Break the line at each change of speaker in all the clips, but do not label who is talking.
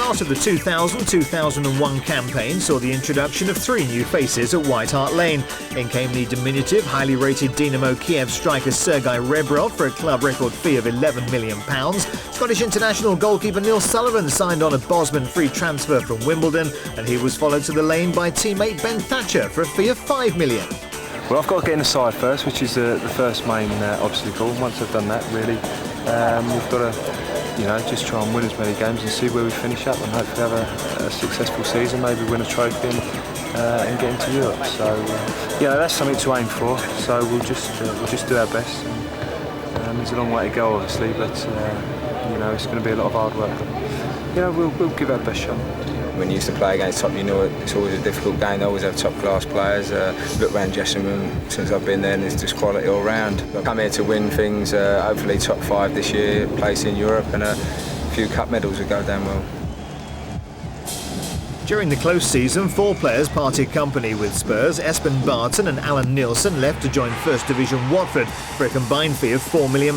start of the 2000-2001 campaign saw the introduction of 3 new faces at White Hart Lane. In came the diminutive, highly rated Dynamo Kiev striker Sergei Rebrov for a club record fee of £11 million. Scottish international goalkeeper Neil Sullivan signed on a Bosman free transfer from Wimbledon, and he was followed to the lane by teammate Ben Thatcher for a fee of £5 million.
Well, I've got to get in the side first, which is the first main obstacle. Once I've done that, really, we've got to, just try and win as many games and see where we finish up, and hopefully have a successful season, maybe win a trophy and get into Europe. So, that's something to aim for. So we'll just do our best. And, there's a long way to go, obviously, but it's going to be a lot of hard work. But, we'll give our best shot.
When you used to play against Tottenham, it's always a difficult game. They always have top-class players. Look around dressing room since I've been there, and there's just quality all round. I've come here to win things, hopefully top 5 this year, place in Europe, and a few cup medals will go down well.
During the close season, 4 players parted company with Spurs. Espen Barton and Alan Nielsen left to join First Division Watford for a combined fee of £4 million.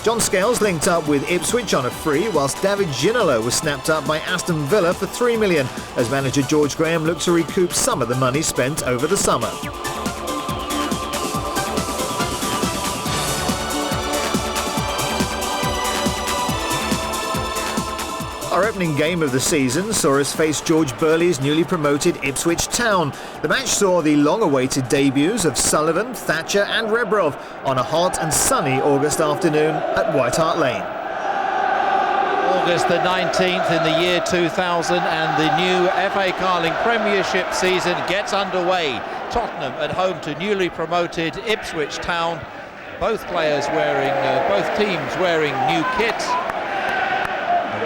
John Scales linked up with Ipswich on a free, whilst David Ginola was snapped up by Aston Villa for £3 million, as manager George Graham looked to recoup some of the money spent over the summer. Our opening game of the season saw us face George Burley's newly promoted Ipswich Town. The match saw the long-awaited debuts of Sullivan, Thatcher and Rebrov on a hot and sunny August afternoon at White Hart Lane.
August the 19th in the year 2000, and the new FA Carling Premiership season gets underway. Tottenham at home to newly promoted Ipswich Town. Both teams wearing new kits.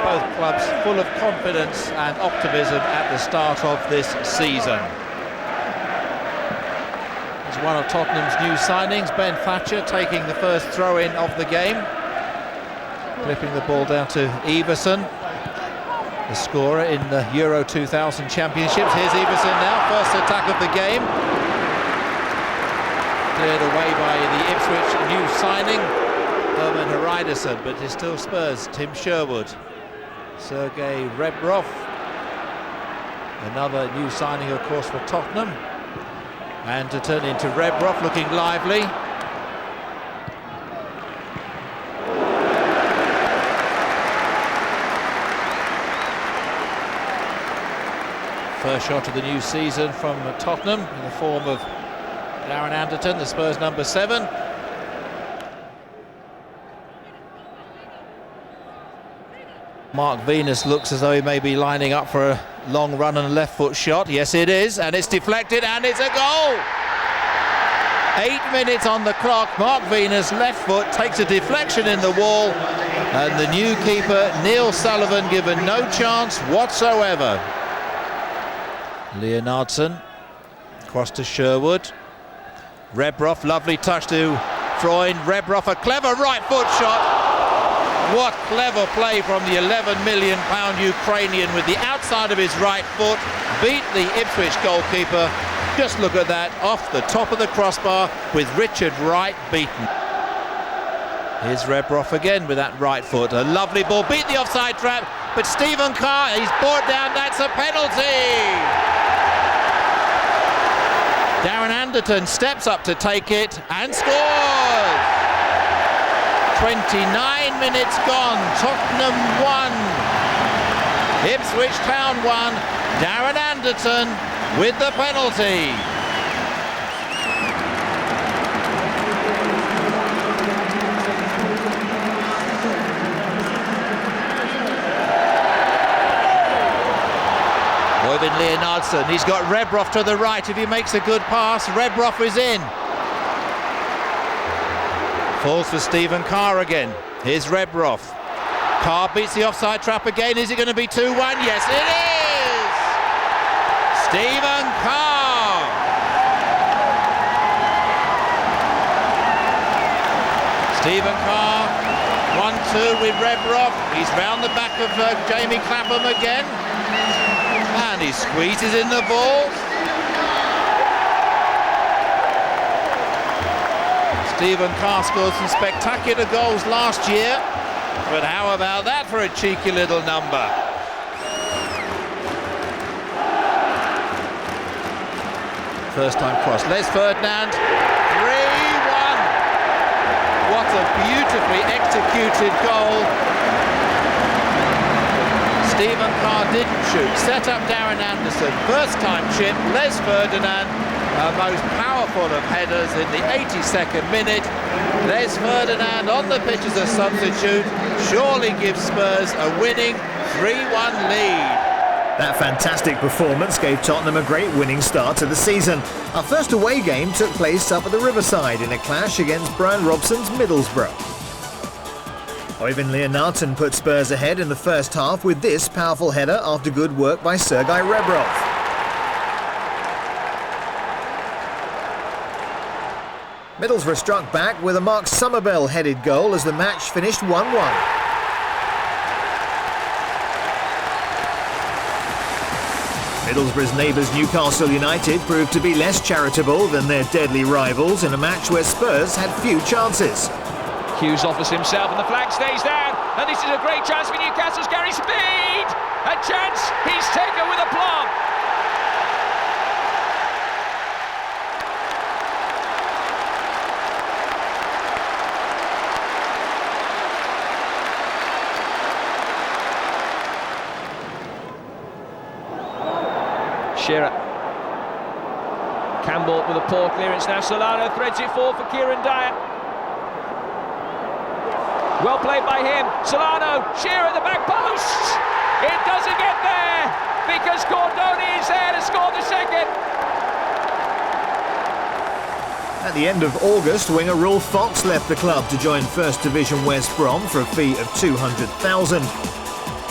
Both clubs full of confidence and optimism at the start of this season. As one of Tottenham's new signings, Ben Thatcher taking the first throw-in of the game, clipping the ball down to Everson, the scorer in the Euro 2000 Championships. Here's Everson now, first attack of the game, cleared away by the Ipswich new signing, Herman Hreidarsson, but it's still Spurs. Tim Sherwood. Sergei Rebrov, another new signing, of course, for Tottenham, and to turn into Rebrov, looking lively. First shot of the new season from Tottenham in the form of Darren Anderton, the Spurs number 7. Mark Venus looks as though he may be lining up for a long run and a left foot shot. Yes, it is, and it's deflected, and it's a goal! 8 minutes on the clock. Mark Venus, left foot, takes a deflection in the wall, and the new keeper, Neil Sullivan, given no chance whatsoever. Leonardson, across to Sherwood. Rebrov, lovely touch to Freund. Rebrov, a clever right foot shot. What clever play from the £11 million Ukrainian with the outside of his right foot, beat the Ipswich goalkeeper. Just look at that, off the top of the crossbar with Richard Wright beaten. Here's Rebrov again with that right foot. A lovely ball, beat the offside trap, but Stephen Carr, he's brought down, that's a penalty! Darren Anderton steps up to take it and scores! 29 minutes gone, Tottenham 1, Ipswich Town 1, Darren Anderton with the penalty. Oyvind Leonardson, he's got Rebrov to the right. If he makes a good pass, Rebrov is in. Falls for Stephen Carr again. Here's Rebrov. Carr beats the offside trap again. Is it going to be 2-1? Yes, it is! Stephen Carr! Stephen Carr, 1-2 with Rebrov. He's round the back of Jamie Clapham again. And he squeezes in the ball. Stephen Carr scored some spectacular goals last year, but how about that for a cheeky little number? first time cross. Les Ferdinand, 3-1. What a beautifully executed goal. Stephen Carr didn't shoot, set up Darren Anderson, first time chip, Les Ferdinand, most powerful of headers in the 82nd minute. Les Ferdinand on the pitch as a substitute surely gives Spurs a winning 3-1 lead.
That fantastic performance gave Tottenham a great winning start to the season. Our first away game took place up at the Riverside in a clash against Brian Robson's Middlesbrough. Oyvind Leonardson put Spurs ahead in the first half with this powerful header after good work by Sergei Rebrov. Middlesbrough struck back with a Mark Somerville headed goal as the match finished 1-1. Middlesbrough's neighbours Newcastle United proved to be less charitable than their deadly rivals in a match where Spurs had few chances.
Hughes offers himself and the flag stays down, and this is a great chance for Newcastle's Gary Speed! A chance he's taken with aplomb! Shearer. Campbell with a poor clearance now. Solano threads it forward for Kieran Dyer. Well played by him. Solano, Shearer at the back post. It doesn't get there because Cordoni is there to score the second.
At the end of August, winger Rolf Fox left the club to join First Division West Brom for a fee of $200,000.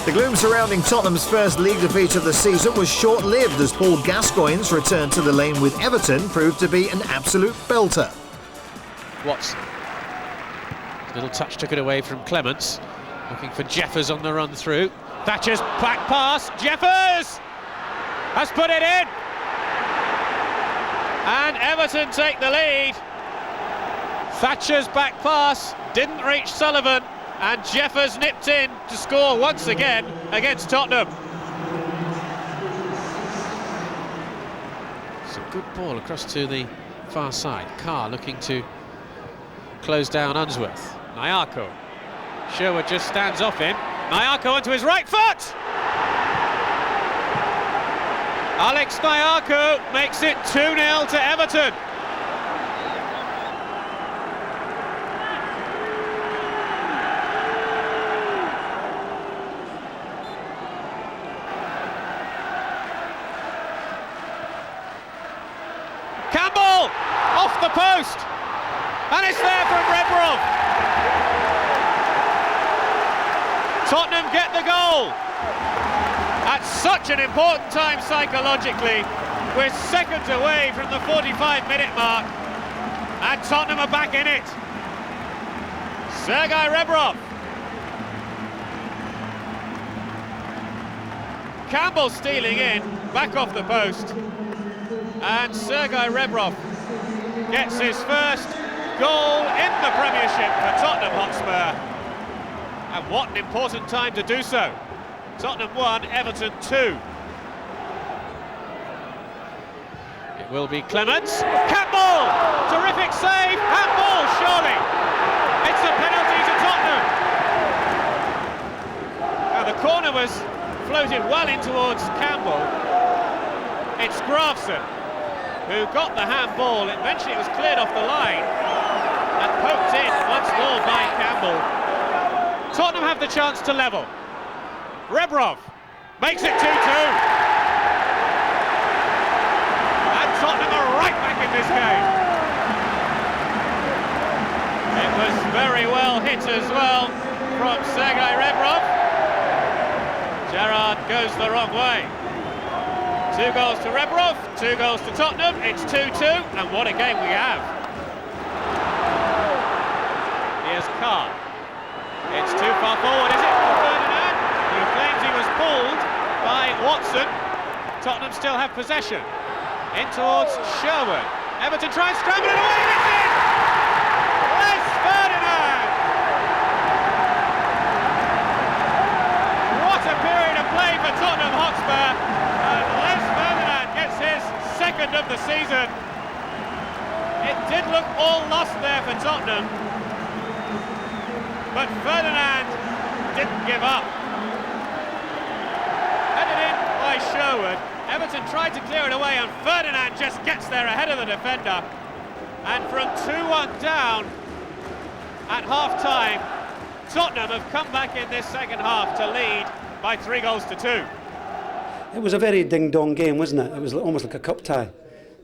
The gloom surrounding Tottenham's first league defeat of the season was short-lived as Paul Gascoigne's return to the lane with Everton proved to be an absolute belter.
Watson. Little touch took it away from Clements. Looking for Jeffers on the run through. Thatcher's back pass. Jeffers has put it in. And Everton take the lead. Thatcher's back pass didn't reach Sullivan. And Jeffers nipped in to score once again against Tottenham. It's a good ball across to the far side. Carr looking to close down Unsworth. Nyarko. Sherwood just stands off him. Nyarko onto his right foot! Alex Nyarko makes it 2-0 to Everton. Campbell off the post, and it's there from Rebrov. Tottenham get the goal at such an important time psychologically. We're seconds away from the 45-minute mark, and Tottenham are back in it. Sergei Rebrov. Campbell stealing in, back off the post. And Sergei Rebrov gets his first goal in the Premiership for Tottenham Hotspur. And what an important time to do so. Tottenham 1, Everton 2. It will be Clements. Campbell! Terrific save! Handball, surely! It's a penalty to Tottenham. Now the corner was floated well in towards Campbell. It's Grafson who got the handball. Eventually it was cleared off the line and poked in once more by Campbell. Tottenham have the chance to level. Rebrov makes it 2-2. And Tottenham are right back in this game. It was very well hit as well from Sergei Rebrov. Gerrard goes the wrong way. 2 goals to Rebrov, 2 goals to Tottenham, it's 2-2, and what a game we have. Here's Carr. It's too far forward, is it, for Ferdinand, who claims he was pulled by Watson. Tottenham still have possession. In towards Sherwood. Everton try and scramble it away, and it's in! Les Ferdinand! What a period of play for Tottenham Hotspur. Les Ferdinand gets his second of the season. looked all lost there for Tottenham, but Ferdinand didn't give up. Headed in by Sherwood. Everton tried to clear it away, and Ferdinand just gets there ahead of the defender. And from 2-1 down at half-time, Tottenham have come back in this second half to lead by 3-2.
It was a very ding-dong game, wasn't it? It was almost like a cup tie.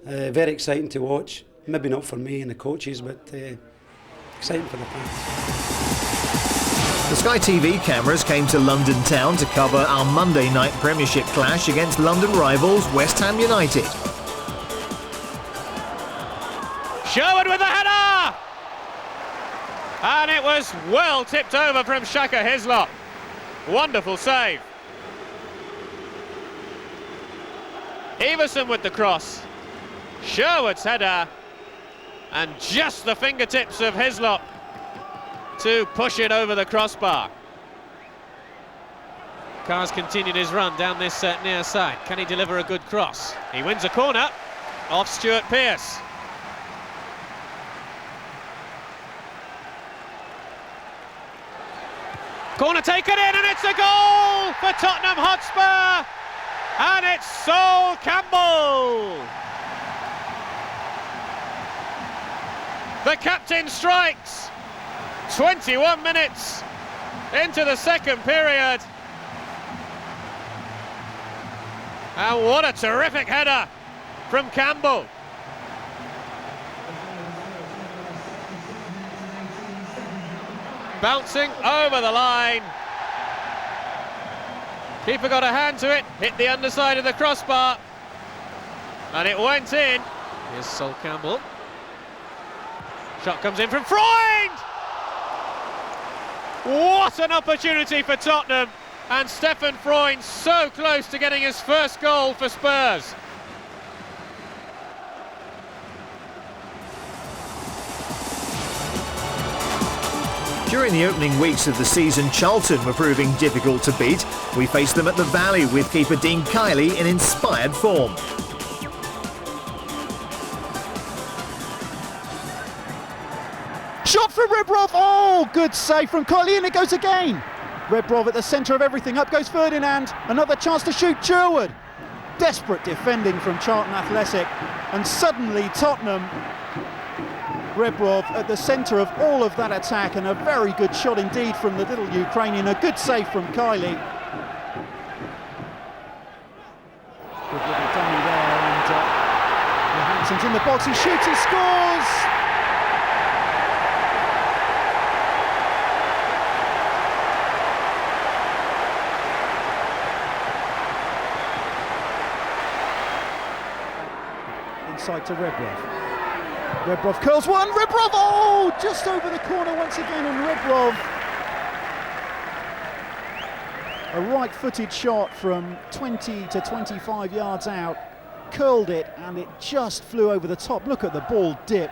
Very exciting to watch. Maybe not for me and the coaches, but exciting for the fans.
The Sky TV cameras came to London town to cover our Monday night Premiership clash against London rivals West Ham United.
Sherwood with the header! And it was well tipped over from Shaka Hislop. Wonderful save. Everson with the cross. Sherwood's header. And just the fingertips of Hislop to push it over the crossbar. Carr's continued his run down this near side. Can he deliver a good cross? He wins a corner off Stuart Pearce. Corner taken in, and it's a goal for Tottenham Hotspur, and it's Sol Campbell. The captain strikes 21 minutes into the second period. And what a terrific header from Campbell. Bouncing over the line. Keeper got a hand to it, hit the underside of the crossbar, and it went in. Here's Sol Campbell. Shot comes in from Freund! What an opportunity for Tottenham, and Stefan Freund so close to getting his first goal for Spurs.
During the opening weeks of the season, Charlton were proving difficult to beat. We faced them at the Valley with keeper Dean Kiley in inspired form.
Shot from Rebrov, oh, good save from Kiley, and it goes again. Rebrov at the centre of everything, up goes Ferdinand, another chance to shoot, Sherwood. Desperate defending from Charlton Athletic, and suddenly Tottenham. Rebrov at the centre of all of that attack, and a very good shot indeed from the little Ukrainian, a good save from Kiley. Good little dummy there, and Johansson's in the box, he shoots, he scores! Inside to Rebrov. Rebrov curls one, Rebrov, oh, just over the corner once again, and Rebrov. A right-footed shot from 20 to 25 yards out, curled it, and it just flew over the top. Look at the ball dip.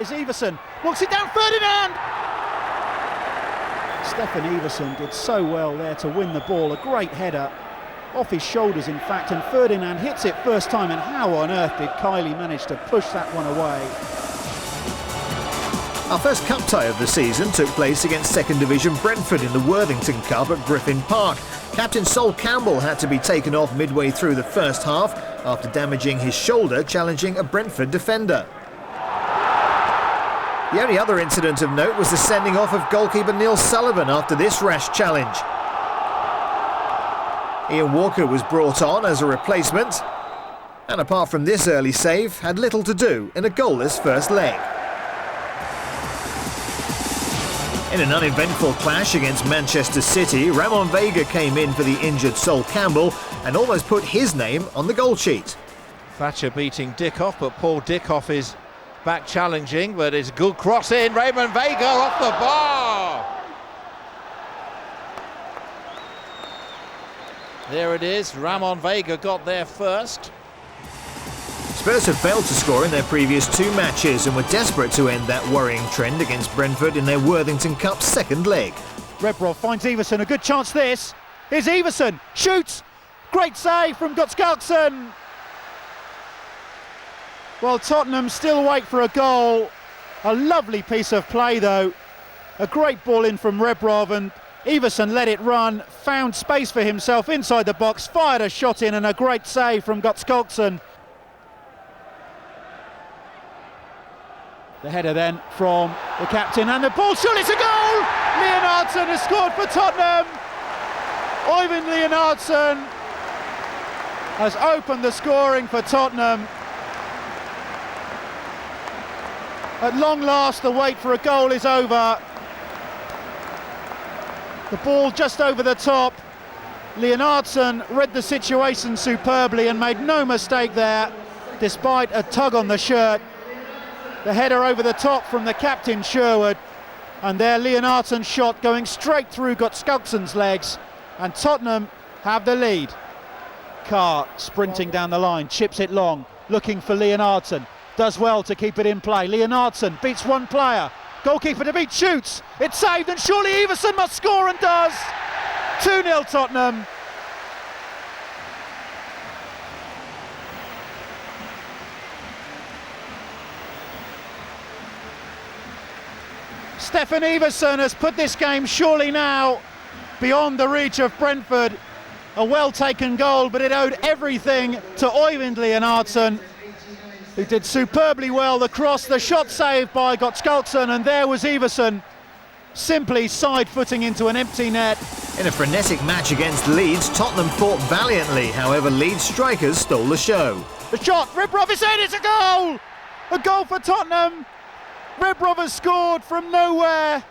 Is Everson, walks it down, Ferdinand! Stefan Everson did so well there to win the ball, a great header. Off his shoulders, in fact, and Ferdinand hits it first time, and how on earth did Kiley manage to push that one away?
Our first cup tie of the season took place against second division Brentford in the Worthington Cup at Griffin Park. Captain Sol Campbell had to be taken off midway through the first half after damaging his shoulder challenging a Brentford defender. The only other incident of note was the sending off of goalkeeper Neil Sullivan after this rash challenge. Ian Walker was brought on as a replacement, and apart from this early save, had little to do in a goalless first leg. In an uneventful clash against Manchester City, Ramon Vega came in for the injured Sol Campbell and almost put his name on the goal sheet.
Thatcher beating Dickoff, but Paul Dickoff is back challenging, but it's a good cross in. Ramon Vega off the bar. There it is, Ramon Vega got there first.
Spurs have failed to score in their previous two matches and were desperate to end that worrying trend against Brentford in their Worthington Cup second leg.
Rebrov finds Everson, a good chance this. Here's Everson, shoots, Great save from Gottskálksson. Well, Tottenham still wait for a goal. A lovely piece of play though. A great ball in from Rebrov, and Iversen let it run, found space for himself inside the box, fired a shot in, and a great save from Gottskálksson. The header then from the captain, and the ball, surely it's a goal! Leonardson has scored for Tottenham. Øyvind Leonardson has opened the scoring for Tottenham. At long last, the wait for a goal is over. The ball just over the top. Leonardson read the situation superbly and made no mistake there, despite a tug on the shirt. The header over the top from the captain Sherwood, and there Leonardson's shot going straight through Gottskálksson's legs, and Tottenham have the lead. Carr sprinting down the line, chips it long, looking for Leonardson, does well to keep it in play. Leonardson beats one player, goalkeeper to beat, shoots, it's saved, and surely Iversen must score, and does. 2-0 Tottenham. Stefan Iversen has put this game surely now beyond the reach of Brentford. A well-taken goal, but it owed everything to Øyvind Leonardson, who did superbly well. The cross, the shot saved by Gottskálksson, and there was Iversen, simply side-footing into an empty net.
In a frenetic match against Leeds, Tottenham fought valiantly. However, Leeds strikers stole the show.
The shot, Rebrov is in, it's a goal! A goal for Tottenham. Rebrov has scored from nowhere.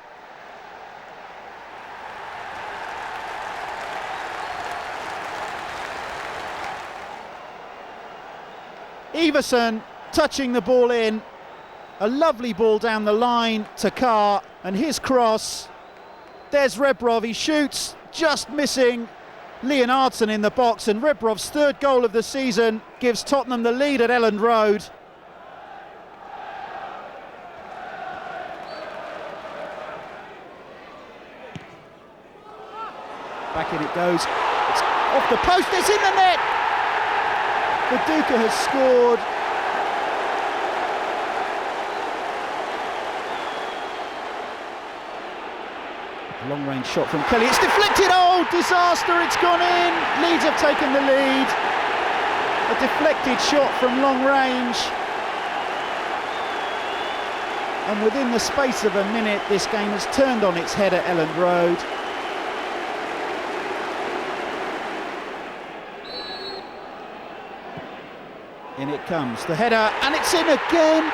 Iversen touching the ball in. A lovely ball down the line to Carr, and his cross. There's Rebrov, he shoots, just missing Leonardson in the box, and Rebrov's third goal of the season gives Tottenham the lead at Elland Road. Back in it goes, it's off the post, it's in the net! Viduka has scored. A long-range shot from Kelly, it's deflected, oh, disaster, it's gone in! Leeds have taken the lead. A deflected shot from long range. And within the space of a minute, this game has turned on its head at Elland Road. In it comes, the header, and it's in again.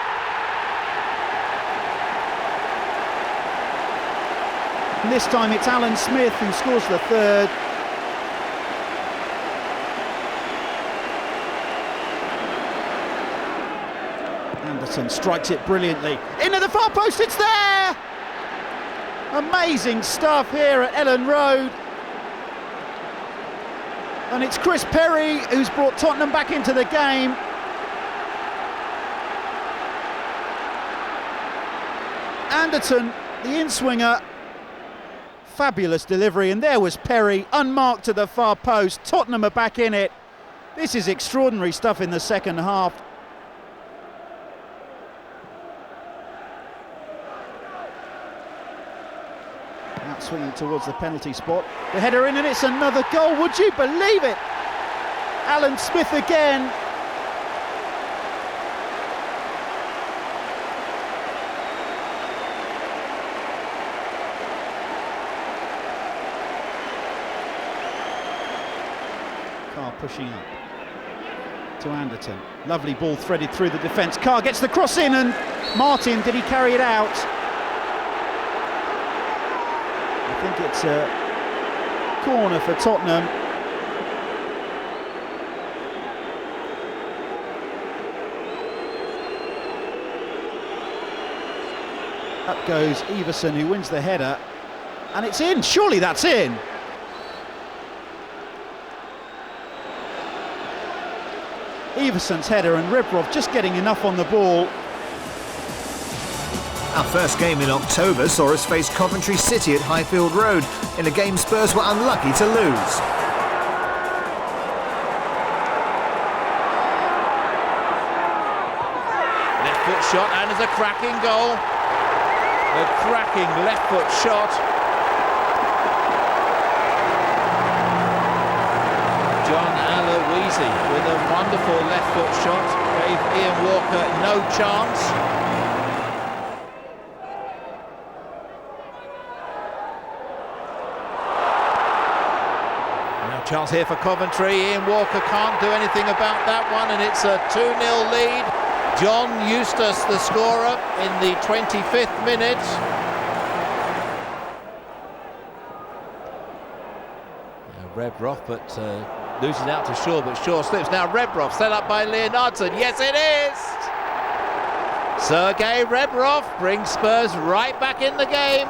And this time it's Alan Smith who scores the third. Anderson strikes it brilliantly. Into the far post, it's there! Amazing stuff here at Elland Road. And it's Chris Perry who's brought Tottenham back into the game. Anderton, the in-swinger, fabulous delivery, and there was Perry, unmarked to the far post. Tottenham are back in it. This is extraordinary stuff in the second half. Out swinging towards the penalty spot. The header in, and it's another goal. Would you believe it? Alan Smith again. Carr pushing up to Anderton. Lovely ball threaded through the defence. Carr gets the cross in, and Martin, did he carry it out? I think it's a corner for Tottenham. Up goes Iversen, who wins the header, and it's in. Surely that's in. Iversen's header, and Rebrov just getting enough on the ball.
Our first game in October saw us face Coventry City at Highfield Road in a game Spurs were unlucky to lose.
foot shot, and it's a cracking goal. A cracking left foot shot. John Aloisi with a wonderful left foot shot, gave Ian Walker no chance. Now chance here for Coventry. Ian Walker can't do anything about that one, and it's a 2-0 lead. John Eustace, the scorer, in the 25th minute. Rebrov, but loses out to Shaw, but Shaw slips. Now Rebrov set up by Leonardson. Yes, it is! Sergei Rebrov brings Spurs right back in the game.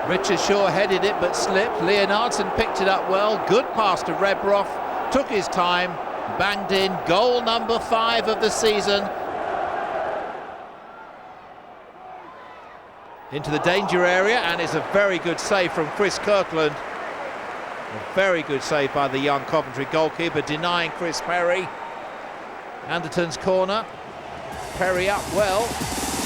Richard Shaw headed it but slipped. Leonardson picked it up well. Good pass to Rebrov. Took his time. Banged in. Goal number 5 of the season. Into the danger area, and it's a very good save from Chris Kirkland. A very good save by the young Coventry goalkeeper, denying Chris Perry. Anderton's corner. Perry up well.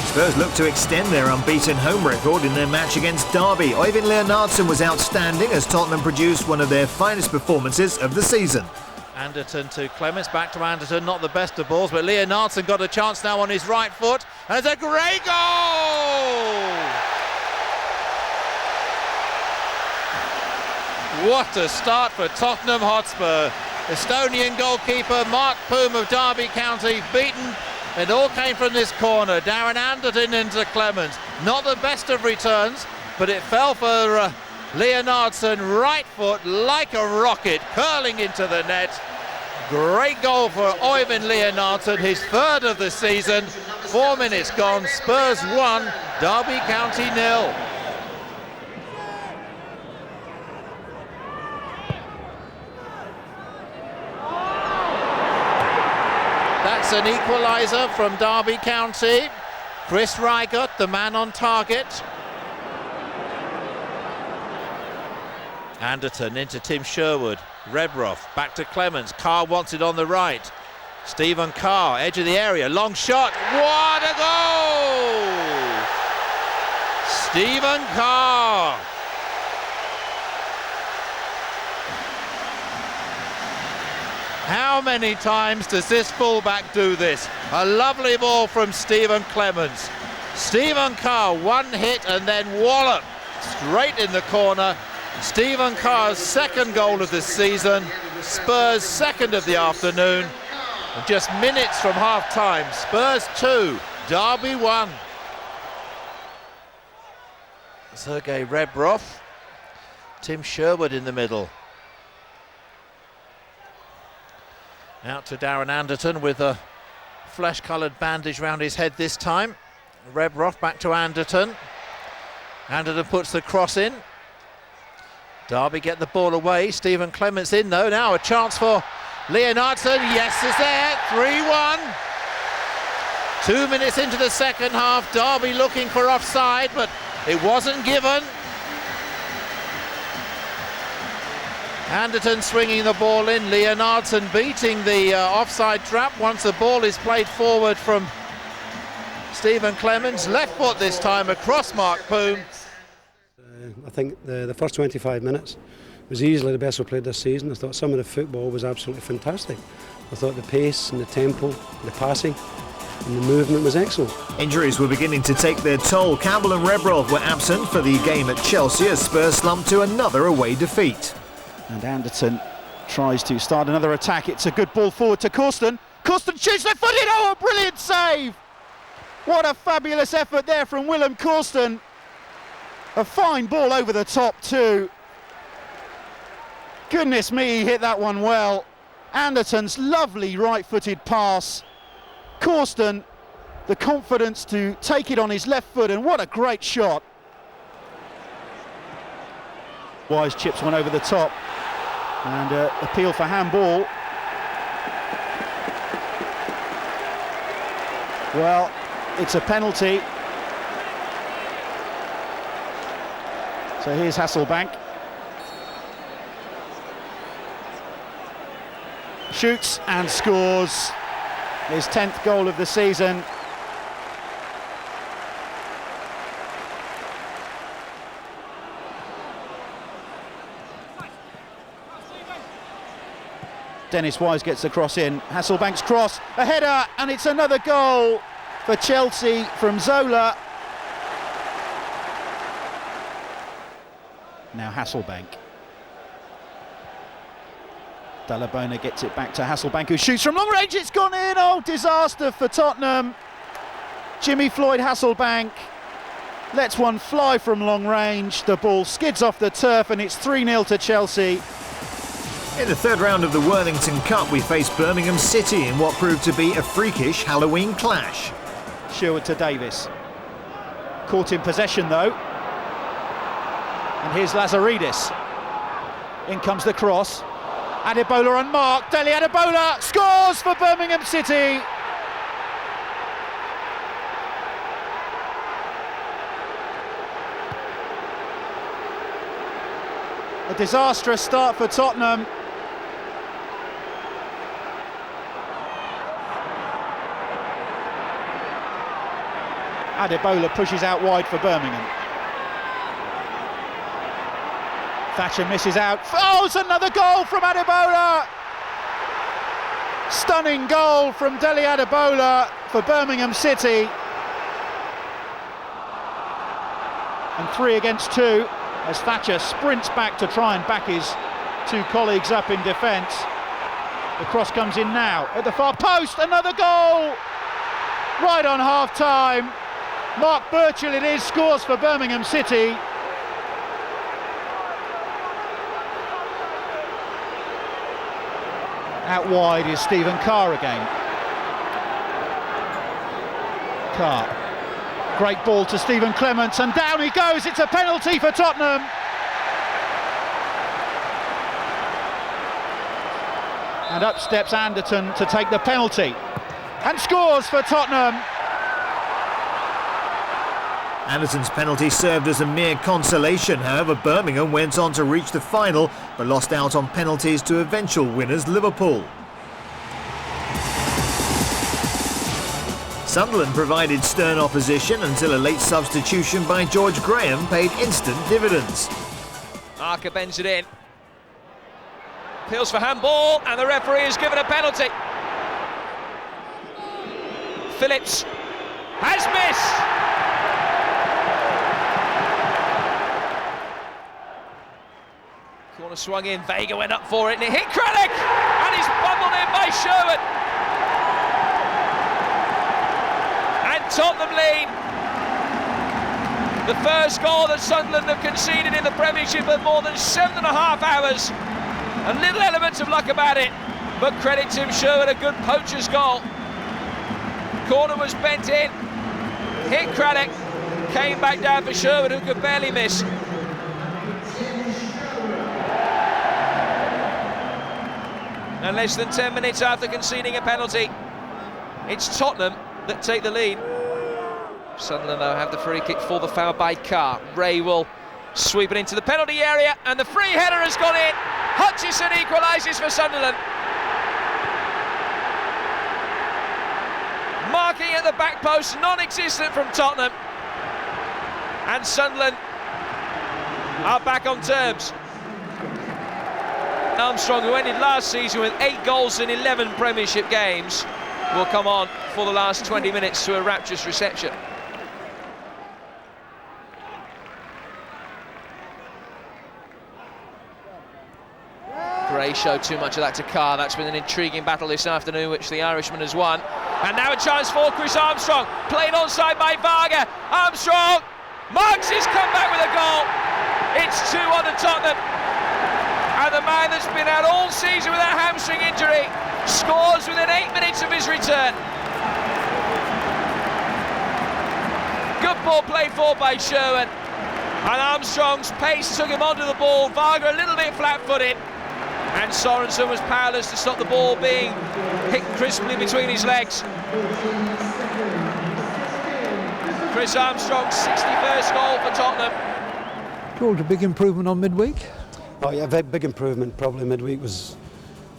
Spurs look to extend their unbeaten home record in their match against Derby. Øyvind Leonardson was outstanding as Tottenham produced one of their finest performances of the season.
Anderton to Clements, back to Anderton, not the best of balls, but Leonardson got a chance now on his right foot, and it's a great goal! What a start for Tottenham Hotspur. Estonian goalkeeper Mark Poom of Derby County beaten. It all came from this corner. Darren Anderton into Clements. Not the best of returns, but it fell for Leonardson, right foot like a rocket, curling into the net. Great goal for Øyvind Leonardson, his 3rd of the season. 4 minutes gone, Spurs 1, Derby County 0. That's an equaliser from Derby County. Chris Rygaard, the man on target. Anderton into Tim Sherwood. Rebrov back to Clements. Carr wants it on the right. Stephen Carr, edge of the area, long shot. What a goal! Stephen Carr. How many times does this fullback do this? A lovely ball from Stephen Clements. Stephen Carr, one hit and then wallop straight in the corner. Stephen Carr's 2nd goal of the season, Spurs' 2nd of the afternoon. And just minutes from half-time, Spurs 2, Derby 1. Sergei Rebrov, Tim Sherwood in the middle. Out to Darren Anderton with a flesh-coloured bandage round his head this time. Rebrov back to Anderton. Anderton puts the cross in. Derby get the ball away. Stephen Clements in though. Now a chance for Leonardson. Yes, it's there. 3-1. 2 minutes into the second half. Derby looking for offside, but it wasn't given. Anderton swinging the ball in. Leonardson beating the offside trap once the ball is played forward from Stephen Clements. Left foot this time across Mark Poom.
I think the first 25 minutes was easily the best we played this season. I thought some of the football was absolutely fantastic. I thought the pace and the tempo, the passing and the movement was excellent.
Injuries were beginning to take their toll. Campbell and Rebrov were absent for the game at Chelsea as Spurs slumped to another away defeat.
And Anderton tries to start another attack. It's a good ball forward to Corsten. Corsten shoots left-footed. Oh, a brilliant save! What a fabulous effort there from Willem Corsten. A fine ball over the top too. Goodness me, he hit that one well. Anderton's lovely right-footed pass. Corsten, the confidence to take it on his left foot, and what a great shot. Wise chips one over the top, and appeal for handball. Well, it's a penalty. So here's Hasselbank. Shoots and scores his 10th goal of the season. Dennis Wise gets the cross in. Hasselbank's cross, a header, and it's another goal for Chelsea from Zola. Now Hasselbank. Dallabona gets it back to Hasselbank, who shoots from long range. It's gone in. Oh, disaster for Tottenham. Jimmy Floyd Hasselbank lets one fly from long range. The ball skids off the turf, and it's 3-0 to Chelsea.
In the third round of the Worthington Cup, we faced Birmingham City in what proved to be a freakish Halloween clash.
Sherwood to Davis. Caught in possession though. And here's Lazaridis. In comes the cross. Adebola unmarked. Dele Adebola scores for Birmingham City. A disastrous start for Tottenham. Adebola pushes out wide for Birmingham. Thatcher misses out. Oh, it's another goal from Adebola! Stunning goal from Dele Adebola for Birmingham City. And 3 against 2 as Thatcher sprints back to try and back his 2 colleagues up in defence. The cross comes in now at the far post. Another goal! Right on half-time. Mark Burchill it is, scores for Birmingham City. Out wide is Stephen Carr again. Carr. Great ball to Stephen Clements, and down he goes. It's a penalty for Tottenham. And up steps Anderton to take the penalty. And scores for Tottenham.
Anderton's penalty served as a mere consolation. However, Birmingham went on to reach the final, but lost out on penalties to eventual winners Liverpool. Sunderland provided stern opposition until a late substitution by George Graham paid instant dividends.
Arca bends it in. Appeals for handball, and the referee has given a penalty. Phillips has missed. Corner swung in, Vega went up for it and it hit Kralik, and he's bundled in by Sherwood. And Tottenham lead. The first goal that Sunderland have conceded in the Premiership in more than 7.5 hours. A little element of luck about it, but credit Tim Sherwood, a good poacher's goal. Corner was bent in, hit Kralik, came back down for Sherwood, who could barely miss. And less than 10 minutes after conceding a penalty, it's Tottenham that take the lead. Sunderland, though, have the free kick for the foul by Carr. Ray will sweep it into the penalty area, and the free header has gone in. Hutchison equalises for Sunderland. Marking at the back post, non-existent from Tottenham. And Sunderland are back on terms. Armstrong, who ended last season with 8 goals in 11 Premiership games, will come on for the last 20 minutes to a rapturous reception. Gray showed too much of that to Carr. That's been an intriguing battle this afternoon, which the Irishman has won. And now a chance for Chris Armstrong, played onside by Varga. Armstrong marks his comeback with a goal. It's 2-1 to Tottenham. And the man that's been out all season with a hamstring injury scores within 8 minutes of his return. Good ball played for by Sherwood. And Armstrong's pace took him onto the ball. Varga a little bit flat-footed. And Sorensen was powerless to stop the ball being hit crisply between his legs. Chris Armstrong's 61st goal for Tottenham.
George, a big improvement on midweek?
Oh yeah, very big improvement. Probably midweek was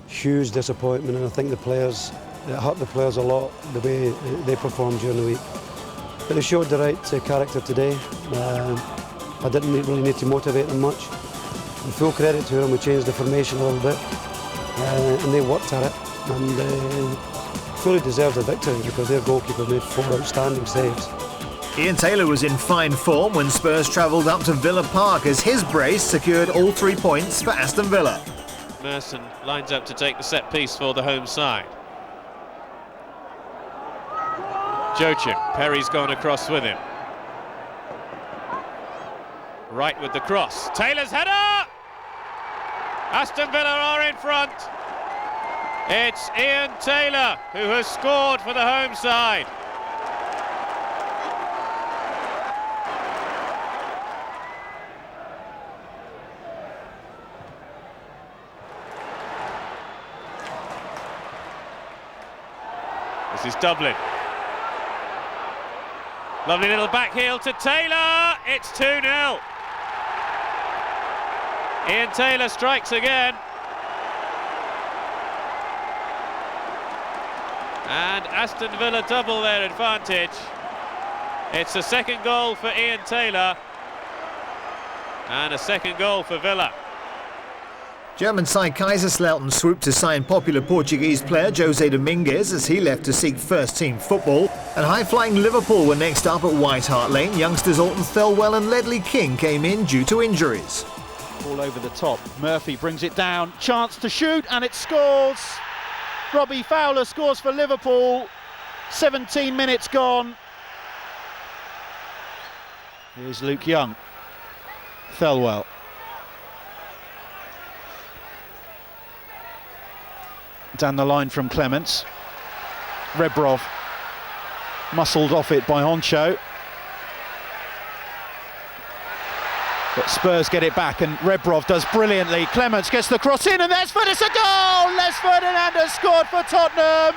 huge disappointment, and I think it hurt the players a lot the way they performed during the week. But they showed the right character today. I didn't really need to motivate them much. And full credit to them, we changed the formation a little bit, and they worked at it, and fully deserved the victory because their goalkeeper made 4 outstanding saves.
Ian Taylor was in fine form when Spurs travelled up to Villa Park as his brace secured all 3 points for Aston Villa.
Merson lines up to take the set piece for the home side. Joachim, Perry's gone across with him. Right with the cross. Taylor's header! Aston Villa are in front. It's Ian Taylor who has scored for the home side. This is Dublin. Lovely little back heel to Taylor. It's 2-0. Ian Taylor strikes again. And Aston Villa double their advantage. It's a second goal for Ian Taylor. And a second goal for Villa.
German side Kaiserslautern swooped to sign popular Portuguese player Jose Dominguez as he left to seek first-team football. And high-flying Liverpool were next up at White Hart Lane. Youngsters Alton Thelwell and Ledley King came in due to injuries.
All over the top. Murphy brings it down. Chance to shoot, and it scores. Robbie Fowler scores for Liverpool. 17 minutes gone. Here's Luke Young. Thelwell. Down the line from Clements. Rebrov muscled off it by Honcho. But Spurs get it back, and Rebrov does brilliantly. Clements gets the cross in, and there's Ferdinand, a goal! Les Ferdinand has scored for Tottenham.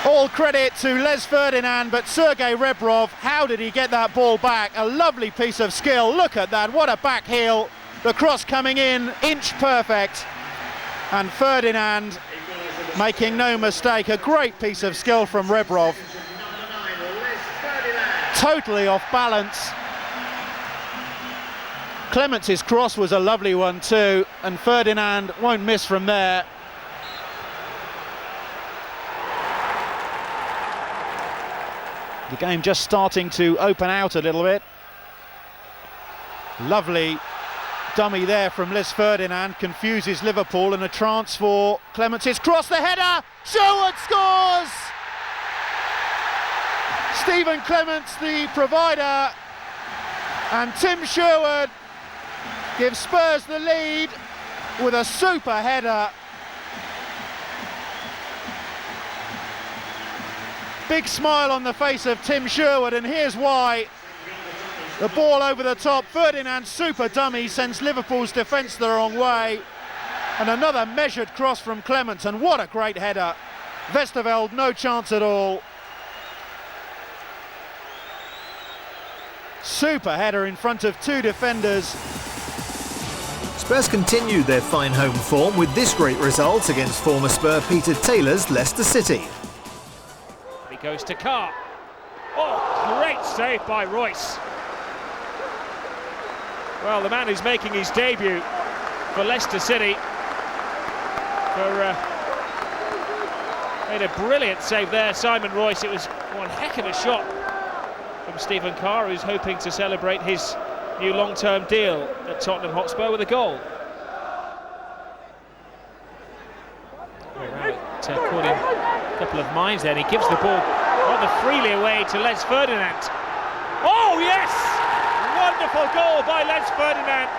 All credit to Les Ferdinand, but Sergei Rebrov, how did he get that ball back? A lovely piece of skill. Look at that, what a back heel. The cross coming in, inch perfect. And Ferdinand making no mistake, a great piece of skill from Rebrov. Totally off balance. Clements' cross was a lovely one too, and Ferdinand won't miss from there. The game just starting to open out a little bit. Lovely dummy there from Les Ferdinand, confuses Liverpool, and a chance for Clements' cross, the header, Sherwood scores! Stephen Clements, the provider, and Tim Sherwood gives Spurs the lead with a super header. Big smile on the face of Tim Sherwood, and here's why. The ball over the top, Ferdinand's super dummy sends Liverpool's defence the wrong way. And another measured cross from Clements, and what a great header. Westerveld, no chance at all. Super header in front of 2 defenders.
Spurs continued their fine home form with this great result against former Spur Peter Taylor's Leicester City.
He goes to Carr. Oh, great save by Royce. Well, the man who's making his debut for Leicester City made a brilliant save there, Simon Royce. It was one heck of a shot from Stephen Carr, who's hoping to celebrate his new long-term deal at Tottenham Hotspur with a goal. Caught him a couple of minds there, and he gives the ball rather freely away to Les Ferdinand. Oh yes! Wonderful goal by Les Ferdinand.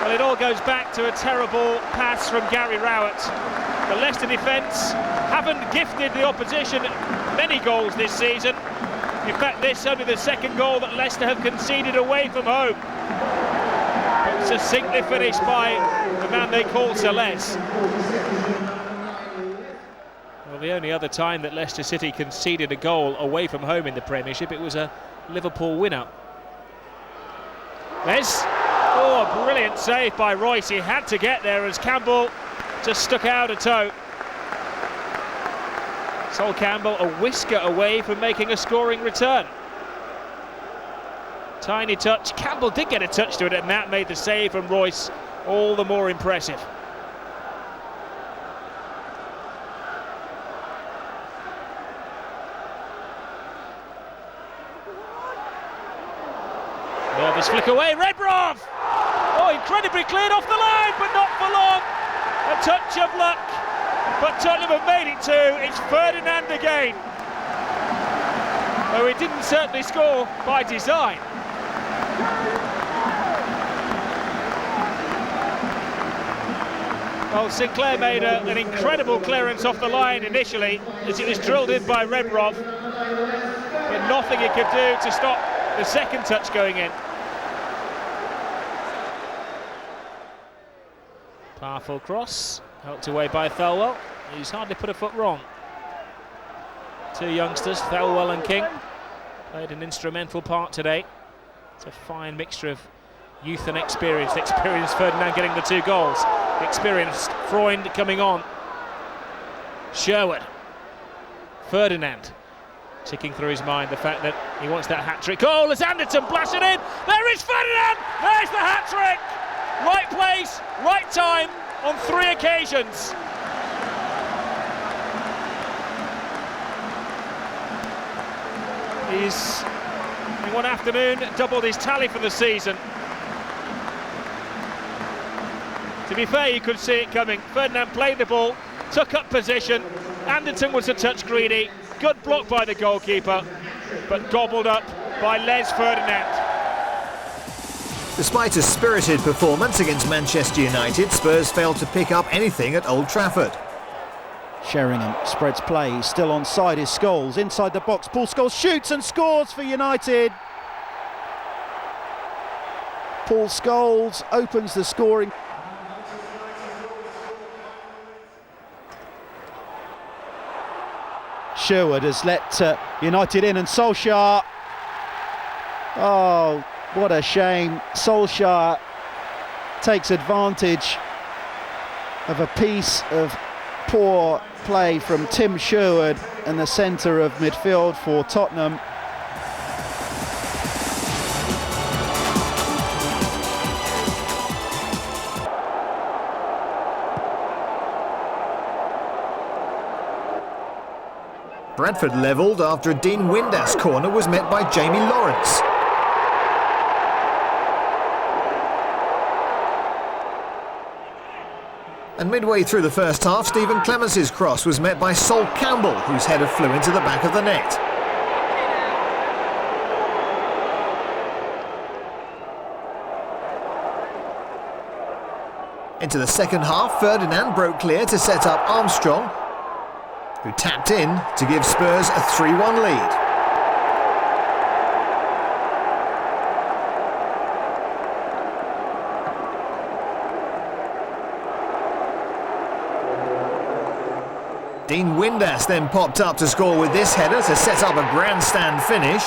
Well, it all goes back to a terrible pass from Gary Rowett. The Leicester defence haven't gifted the opposition many goals this season. In fact, this is only the second goal that Leicester have conceded away from home. Succinctly finished by the man they call Celeste. Well, the only other time that Leicester City conceded a goal away from home in the Premiership, it was a Liverpool winner. Les. Oh, a brilliant save by Royce. He had to get there as Campbell just stuck out a toe. Sol Campbell a whisker away from making a scoring return. Tiny touch. Campbell did get a touch to it, and Matt made the save from Royce all the more impressive. Nervous flick away, Rebrov! Oh, incredibly cleared off the line, but not for long. A touch of luck, but Tottenham have made it two. It's Ferdinand again. Though he didn't certainly score by design. Well, Sinclair made an incredible clearance off the line initially, as it was drilled in by Rebrov, but nothing he could do to stop the second touch going in. Powerful cross, helped away by Thelwell, who's hardly put a foot wrong. Two youngsters, Thelwell and King, played an instrumental part today. It's a fine mixture of youth and experience. The experienced Ferdinand getting the two goals. The experienced Freund coming on. Sherwood. Ferdinand ticking through his mind the fact that he wants that hat-trick goal as Anderton blasts it in. There is Ferdinand! There's the hat-trick! Right place, right time, on 3 occasions. He's, in one afternoon, doubled his tally for the season. To be fair, you could see it coming. Ferdinand played the ball, took up position. Anderton was a touch greedy. Good block by the goalkeeper, but gobbled up by Les Ferdinand.
Despite a spirited performance against Manchester United, Spurs failed to pick up anything at Old Trafford.
Sheringham spreads play, still onside is Scholes, inside the box, Paul Scholes shoots and scores for United. Paul Scholes opens the scoring. Sherwood has let United in, and Solskjaer, oh, what a shame. Solskjaer takes advantage of a piece of poor play from Tim Sherwood in the centre of midfield for Tottenham.
Bradford levelled after a Dean Windass corner was met by Jamie Lawrence. And midway through the first half, Stephen Clements' cross was met by Sol Campbell, whose header flew into the back of the net. Into the second half, Ferdinand broke clear to set up Armstrong, who tapped in to give Spurs a 3-1 lead. Dean Windass then popped up to score with this header to set up a grandstand finish.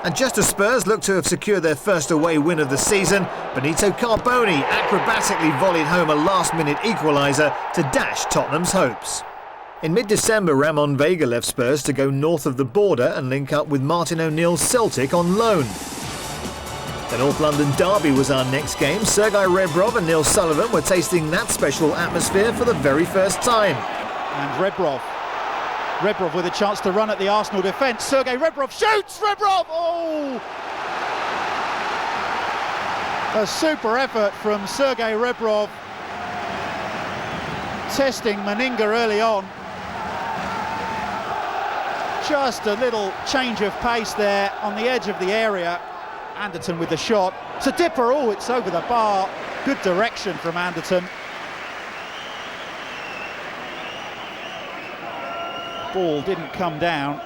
And just as Spurs look to have secured their first away win of the season, Benito Carboni acrobatically volleyed home a last-minute equaliser to dash Tottenham's hopes. In mid-December, Ramon Vega left Spurs to go north of the border and link up with Martin O'Neill's Celtic on loan. The North London derby was our next game. Sergei Rebrov and Neil Sullivan were tasting that special atmosphere for the very first time.
And Rebrov with a chance to run at the Arsenal defence. Sergei Rebrov shoots! Rebrov! Oh! A super effort from Sergei Rebrov. Testing Meninga early on. Just a little change of pace there on the edge of the area. Anderton with the shot. It's a dipper. Oh, it's over the bar. Good direction from Anderton. Ball didn't come down.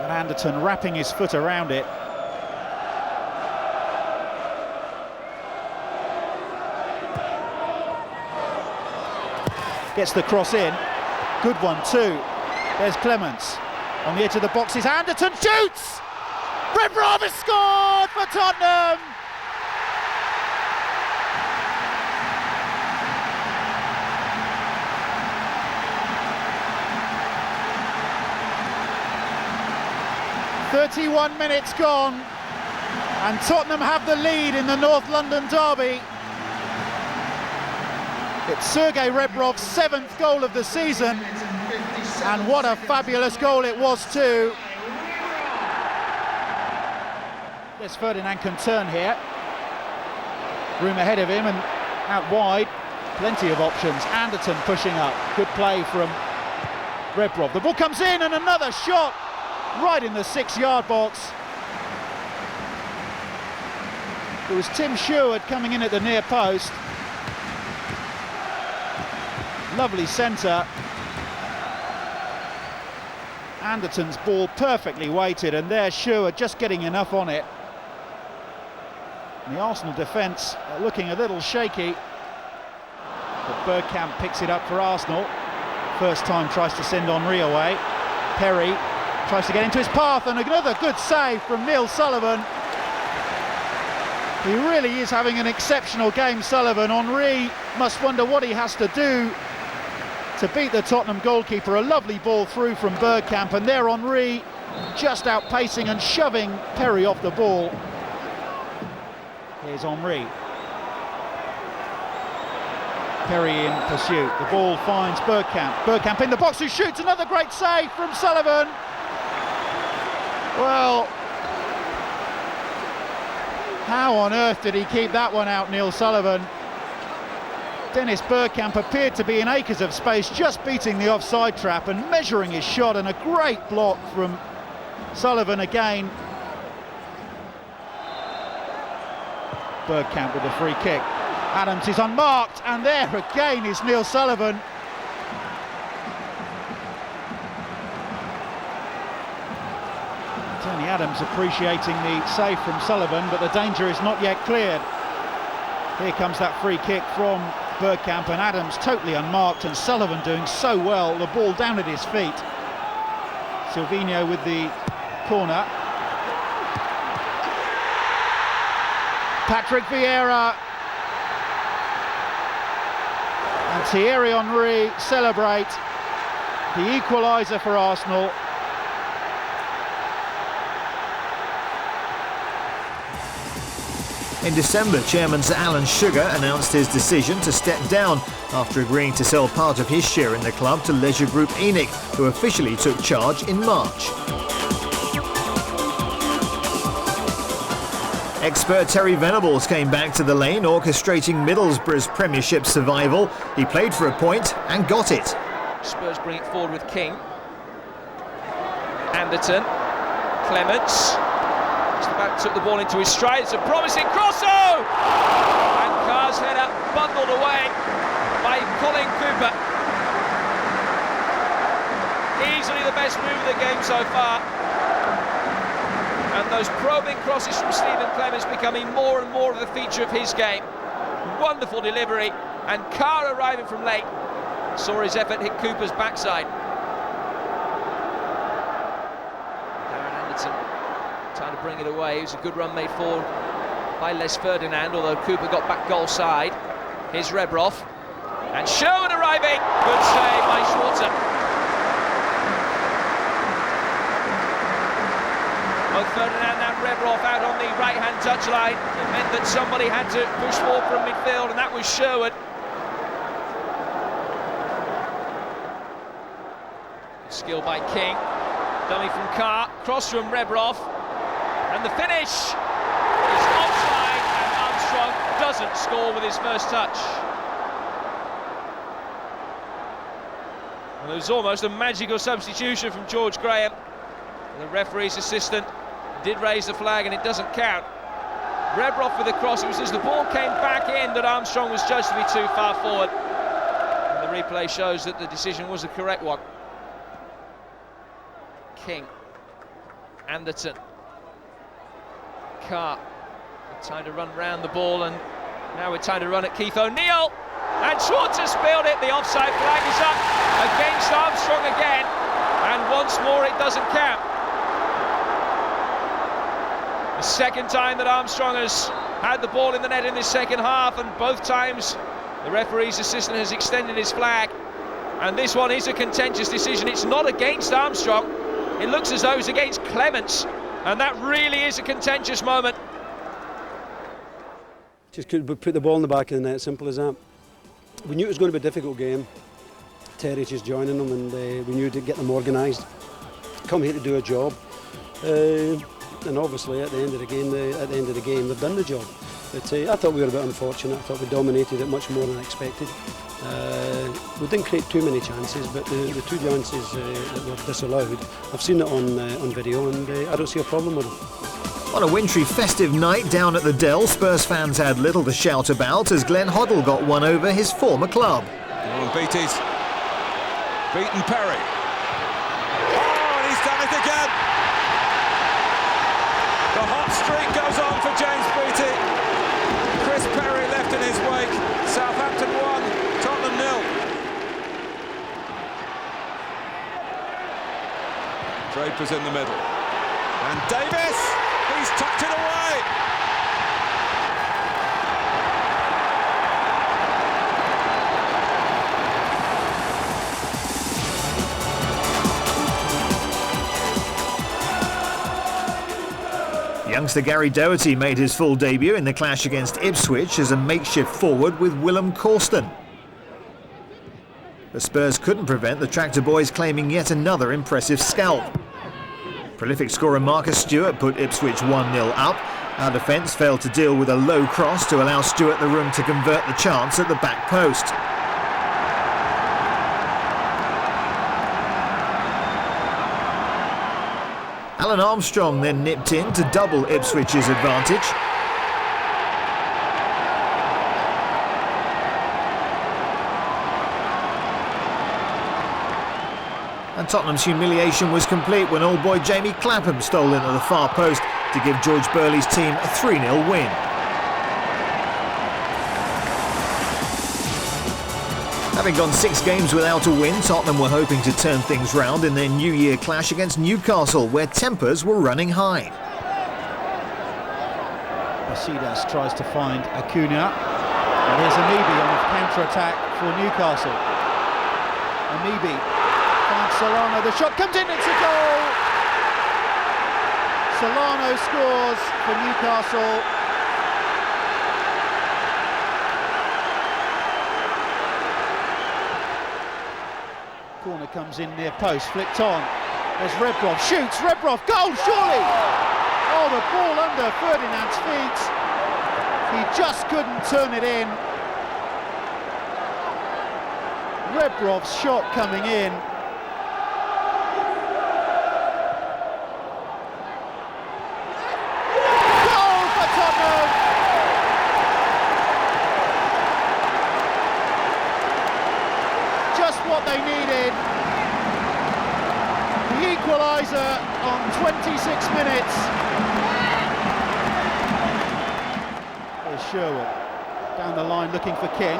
And Anderton wrapping his foot around it. Gets the cross in. Good one too. There's Clements. On the edge of the box is Anderton, shoots! Rebrov has scored for Tottenham! "31 minutes gone, and Tottenham have the lead in the North London derby. It's Sergei Rebrov's 7th goal of the season, and what a fabulous goal it was too. Yes, Ferdinand can turn here. Room ahead of him and out wide, plenty of options. Anderton pushing up, good play from Rebrov. The ball comes in and another shot right in the 6-yard box. It was Tim Sherwood coming in at the near post. Lovely centre. Anderton's ball perfectly weighted, and there's Sherwood just getting enough on it. And the Arsenal defence looking a little shaky, but Bergkamp picks it up for Arsenal. First time tries to send Henry away. Perry tries to get into his path, and another good save from Neil Sullivan. He really is having an exceptional game, Sullivan. Henry must wonder what he has to do to beat the Tottenham goalkeeper. A lovely ball through from Bergkamp, and there Henry just outpacing and shoving Perry off the ball. Here's Henry. Perry in pursuit. The ball finds Bergkamp. Bergkamp in the box, who shoots. Another great save from Sullivan. Well, how on earth did he keep that one out, Neil Sullivan? Dennis Bergkamp appeared to be in acres of space, just beating the offside trap and measuring his shot, and a great block from Sullivan again. Bergkamp with a free kick. Adams is unmarked, and there again is Neil Sullivan. Tony Adams appreciating the save from Sullivan, but the danger is not yet cleared. Here comes that free kick from Bergkamp, and Adams totally unmarked, and Sullivan doing so well, the ball down at his feet. Silvino with the corner. Patrick Vieira and Thierry Henry celebrate the equaliser for Arsenal.
In December, Chairman Sir Alan Sugar announced his decision to step down after agreeing to sell part of his share in the club to Leisure Group ENIC, who officially took charge in March. Expert Terry Venables came back to the lane, orchestrating Middlesbrough's Premiership survival. He played for a point and got it.
Spurs bring it forward with King. Anderton. Clements. Just about took the ball into his stride. It's a promising cross. Oh! And Carr's header bundled away by Colin Cooper. Easily the best move of the game so far. And those probing crosses from Stephen Clements becoming more and more of the feature of his game. Wonderful delivery, and Carr arriving from late saw his effort hit Cooper's backside. Darren Anderton trying to bring it away. It was a good run made forward by Les Ferdinand, although Cooper got back goal side. Here's Rebrov, and Sherwood arriving. Good save by Schwarzer. Both Ferdinand and Rebrov out on the right-hand touchline. It meant that somebody had to push forward from midfield, and that was Sherwood. Skill by King. Dummy from Carr. Cross from Rebrov. And the finish is offside, and Armstrong doesn't score with his first touch. And it was almost a magical substitution from George Graham. The referee's assistant did raise the flag, and it doesn't count. Rebrov with the cross. It was as the ball came back in that Armstrong was judged to be too far forward. And the replay shows that the decision was the correct one. King Anderton. Carr. Time to run round the ball, and now we're time to run at Keith O'Neill. And Schwartz has spilled it. The offside flag is up against Armstrong again, and once more it doesn't count. The second time that Armstrong has had the ball in the net in this second half, and both times the referee's assistant has extended his flag. And this one is a contentious decision. It's not against Armstrong. It looks as though it's against Clements, and that really is a contentious moment.
Just could put the ball in the back of the net, simple as that. We knew it was going to be a difficult game. Terry just joining them, and we knew to get them organised, come here to do a job. And obviously at the end of the game, they've done the job. But I thought we were a bit unfortunate. I thought we dominated it much more than I expected. We didn't create too many chances, but the two chances that were disallowed, I've seen it on video, and I don't see a problem with them.
On a wintry festive night down at the Dell, Spurs fans had little to shout about as Glenn Hoddle got one over his former club.
Beaten Perry. Oh, and he's done it again. The hot streak goes on for James Beattie. Chris Perry left in his wake. Southampton 1, Tottenham 0. Draper's in the middle. And Davis, he's tucked it away.
Youngster Gary Doherty made his full debut in the clash against Ipswich as a makeshift forward with Willem Corsten. The Spurs couldn't prevent the Tractor Boys claiming yet another impressive scalp. Prolific scorer Marcus Stewart put Ipswich 1-0 up. Our defence failed to deal with a low cross to allow Stewart the room to convert the chance at the back post. Alan Armstrong then nipped in to double Ipswich's advantage. And Tottenham's humiliation was complete when old boy Jamie Clapham stole into the far post to give George Burley's team a 3-0 win. Having gone 6 games without a win, Tottenham were hoping to turn things round in their New Year clash against Newcastle, where tempers were running high.
Basidas tries to find Acuna, and here's Amibi on the counter-attack for Newcastle. Amibi finds Solano, the shot comes in, it's a goal! Solano scores for Newcastle. Corner comes in near post, flicked on. There's Rebrov, shoots, Rebrov, goal, surely! Oh, the ball under Ferdinand's feet. He just couldn't turn it in. Rebrov's shot coming in. Goal for Tottenham! Just what they needed. The equaliser on 26 minutes. There's Sherwood down the line looking for King.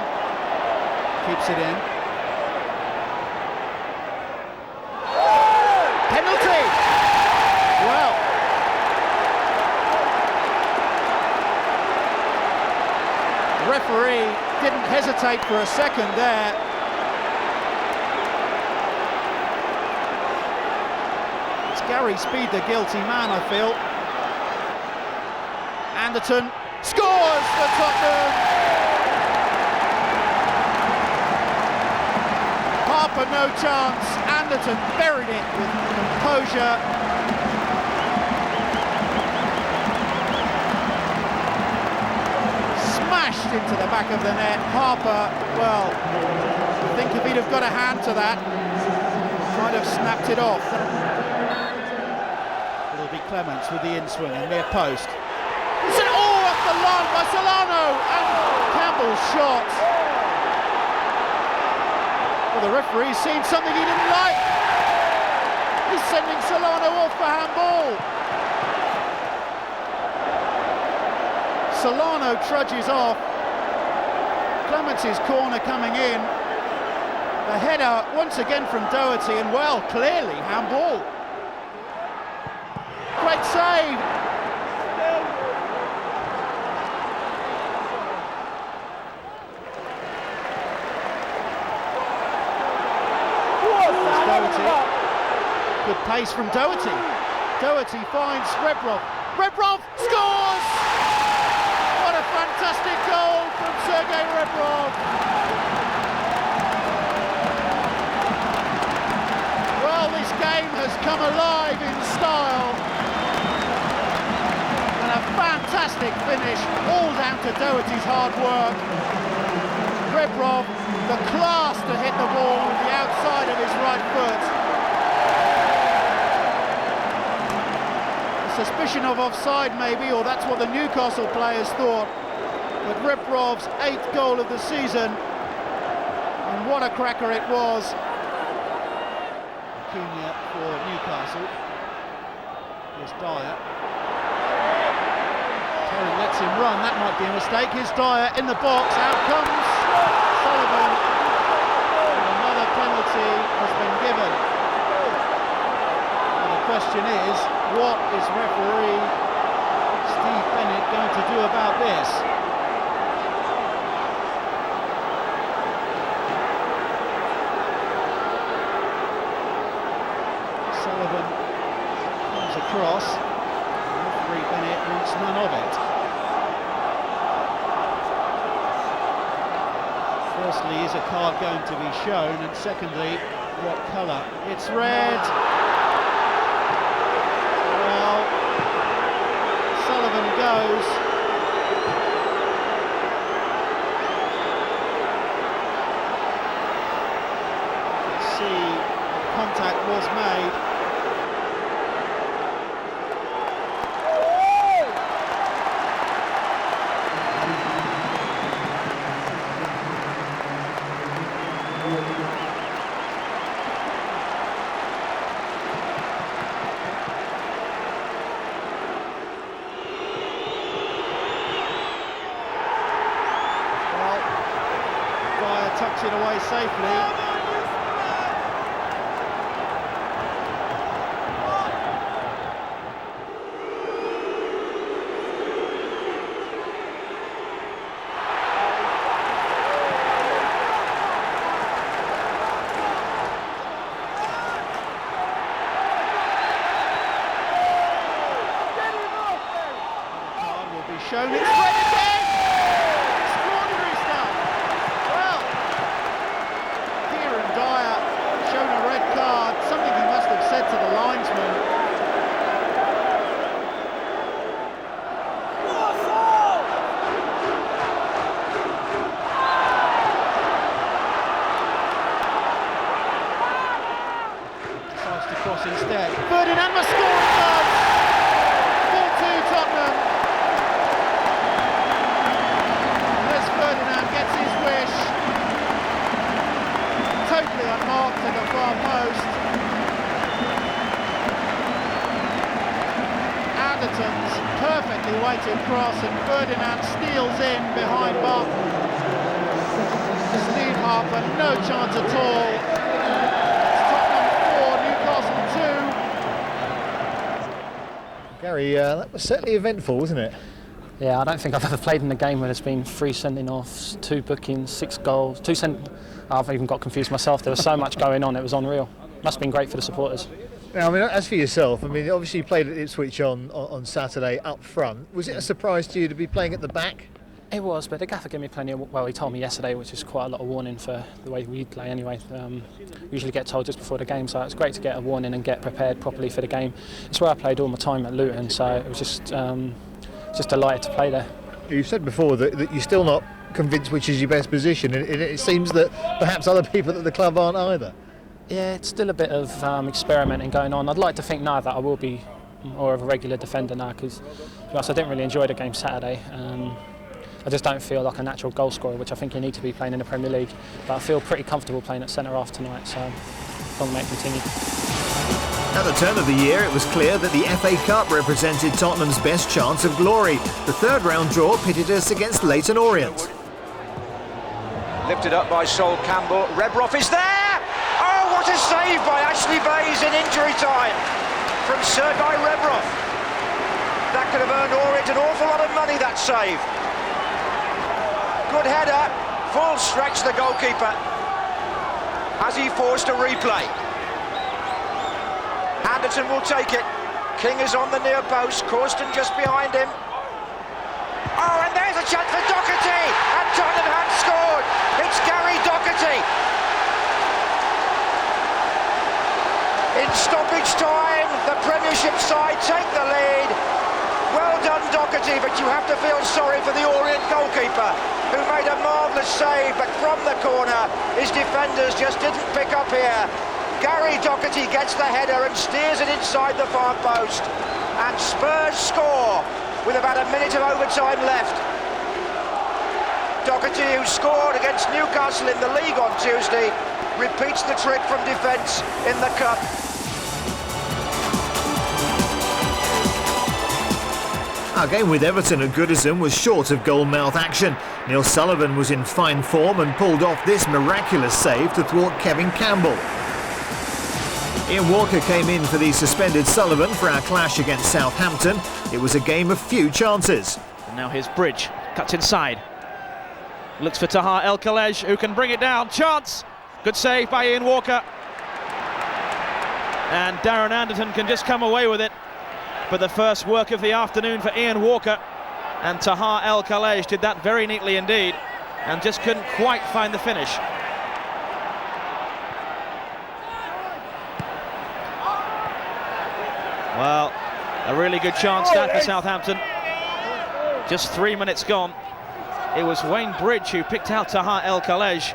Keeps it in. Penalty! Well. The referee didn't hesitate for a second there. Gary Speed, the guilty man, I feel. Anderton scores for Tottenham. Harper no chance. Anderton buried it with composure. Smashed into the back of the net. Harper, well, I think if he'd have got a hand to that, might have snapped it off. Clements with the in-swing and near post. It's an all off the line by Solano, and Campbell's shot. Well, the referee's seen something he didn't like. is sending Solano off for handball. Solano trudges off. Clemence's corner coming in. The header once again from Doherty, and well, clearly handball. Great save. Doherty. Good pace from Doherty. Doherty finds Rebrov. Rebrov scores! What a fantastic goal from Sergei Rebrov. Well, this game has come alive in style. And a fantastic finish, all down to Doherty's hard work. Rebrov, the class to hit the ball with the outside of his right foot. A suspicion of offside maybe, or that's what the Newcastle players thought. But Rebrov's 8th goal of the season, and what a cracker it was. Acuna for Newcastle. Here's Dyer. Terry lets him run, that might be a mistake. Here's Dyer in the box, out comes Sullivan. And another penalty has been given. And the question is, what is referee Steve Bennett going to do about this? Sullivan comes across. Referee Bennett wants none of it. Firstly, is a card going to be shown? And secondly, what colour? It's red. Well, Sullivan goes. Let's see, contact was made. Tucks it away safely. The card will be shown. It's red again! Extraordinary stuff! Well, Dyer shown a red card, something he must have said to the linesman. Decides to cross instead. Ferdinand must score, it does! 4-2 Tottenham. Unless Ferdinand gets his wish. Totally unmarked to the far post. Anderton's perfectly weighted cross, and Ferdinand steals in behind Mark. Steve Harper, no chance at all. It's Tottenham 4, Newcastle 2.
Gary, that was certainly eventful, wasn't it?
Yeah, I don't think I've ever played in a game where there's been 3 sending-offs, 2 bookings, 6 goals, I've even got confused myself. There was so much going on, it was unreal. Must have been great for the supporters.
Now, I mean, as for yourself, I mean, obviously you played at Ipswich on Saturday up front. Was it a surprise to you to be playing at the back?
It was, but the gaffer gave me plenty of, well, he told me yesterday, which is quite a lot of warning for the way we play anyway. Usually get told just before the game, so it's great to get a warning and get prepared properly for the game. It's where I played all my time at Luton, so it was just delighted to play there.
You've said before that you're still not convinced which is your best position, and it seems that perhaps other people at the club aren't either.
Yeah, it's still a bit of experimenting going on. I'd like to think now that I will be more of a regular defender now, because I didn't really enjoy the game Saturday. I just don't feel like a natural goal scorer, which I think you need to be playing in the Premier League. But I feel pretty comfortable playing at centre half tonight, so long may it continue.
At the turn of the year, it was clear that the FA Cup represented Tottenham's best chance of glory. The third-round draw pitted us against Leyton Orient.
Lifted up by Sol Campbell. Rebrov is there! Oh, what a save by Ashley Bayes in injury time from Sergei Rebrov. That could have earned Orient an awful lot of money, that save. Good header, full stretch the goalkeeper as he forced a replay. Anderton will take it. King is on the near post, Corsten just behind him. Oh, and there's a chance for Doherty, and Tottenham have scored. It's Gary Doherty. In stoppage time, the Premiership side take the lead. Well done, Doherty, but you have to feel sorry for the Orient goalkeeper, who made a marvellous save, but from the corner, his defenders just didn't pick up here. Gary Doherty gets the header and steers it inside the far post. And Spurs score with about a minute of overtime left. Doherty, who scored against Newcastle in the league on Tuesday, repeats the trick from defence in the cup.
Our game with Everton at Goodison was short of goal-mouth action. Neil Sullivan was in fine form and pulled off this miraculous save to thwart Kevin Campbell. Ian Walker came in for the suspended Sullivan for our clash against Southampton. It was a game of few chances.
And now here's Bridge, cuts inside. Looks for Taha El Khalej, who can bring it down. Chance! Good save by Ian Walker. And Darren Anderton can just come away with it. But the first work of the afternoon for Ian Walker. And Taha El Khalej did that very neatly indeed, and just couldn't quite find the finish. Well, a really good chance that for Southampton. Just 3 minutes gone. It was Wayne Bridge who picked out Taha El Khalej,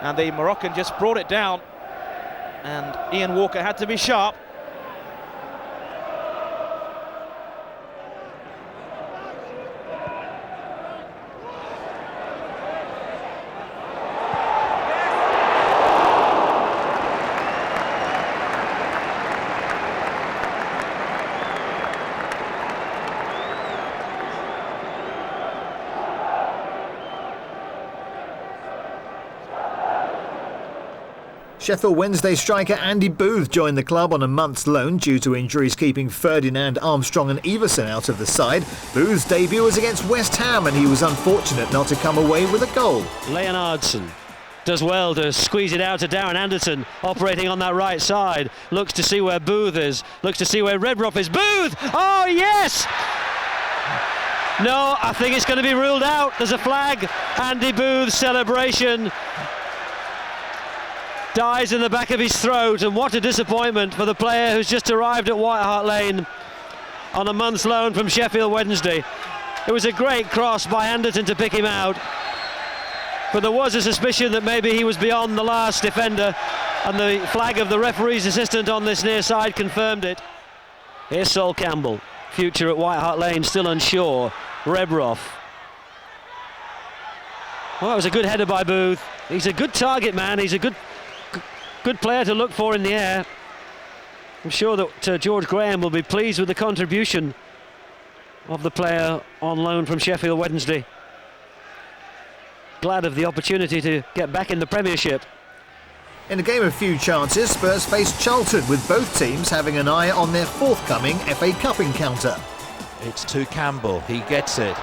and the Moroccan just brought it down, and Ian Walker had to be sharp.
Sheffield Wednesday striker Andy Booth joined the club on a month's loan due to injuries keeping Ferdinand, Armstrong and Everson out of the side. Booth's debut was against West Ham and he was unfortunate not to come away with a goal.
Leonardson does well to squeeze it out to Darren Anderton, operating on that right side. Looks to see where Booth is, looks to see where Rebrov is. Booth! Oh yes! No, I think it's going to be ruled out. There's a flag. Andy Booth's celebration dies in the back of his throat, and what a disappointment for the player who's just arrived at White Hart Lane on a month's loan from Sheffield Wednesday. It was a great cross by Anderton to pick him out, but there was a suspicion that maybe he was beyond the last defender, and the flag of the referee's assistant on this near side confirmed it. Here's Sol Campbell, future at White Hart Lane, still unsure. Rebrov. Well, that was a good header by Booth. He's a good target man, he's a good player to look for in the air. I'm sure that George Graham will be pleased with the contribution of the player on loan from Sheffield Wednesday. Glad of the opportunity to get back in the Premiership.
In a game of few chances, Spurs faced Charlton, with both teams having an eye on their forthcoming FA Cup encounter.
It's to Campbell, he gets it.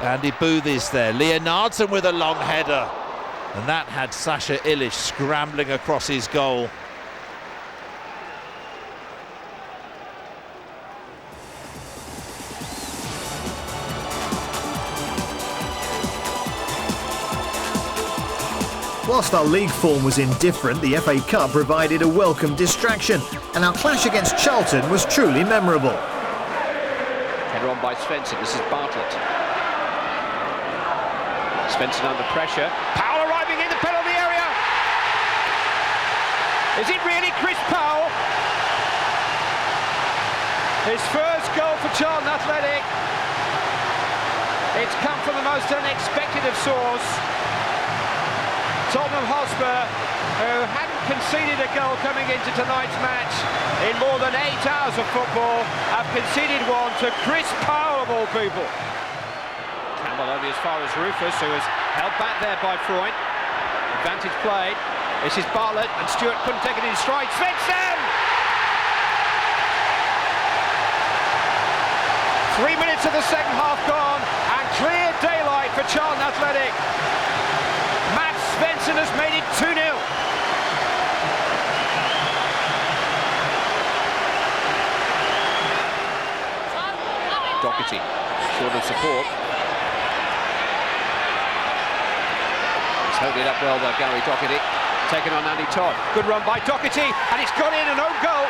Andy Booth is there. Leonardson with a long header. And that had Sasha Illich scrambling across his goal.
Whilst our league form was indifferent, the FA Cup provided a welcome distraction, and our clash against Charlton was truly memorable.
Header on by Svensson, this is Bartlett. Svensson under pressure. Powell arriving in the penalty area. Is it really Chris Powell? His first goal for Charlton Athletic. It's come from the most unexpected of source. Tottenham Hotspur, who hadn't conceded a goal coming into tonight's match in more than 8 hours of football. Have conceded one to Chris Powell of all people. Campbell only as far as Rufus, who was held back there by Freund. Advantage played. This is Bartlett, and Stewart couldn't take it in stride. Svensson! 3 minutes of the second half gone, and clear daylight for Charlton Athletic. Matt Svensson has made it 2-0. Doherty, short of support. He's held it up well by Gary Doherty. Taken on Andy Todd. Good run by Doherty, and it's gone in, an own goal.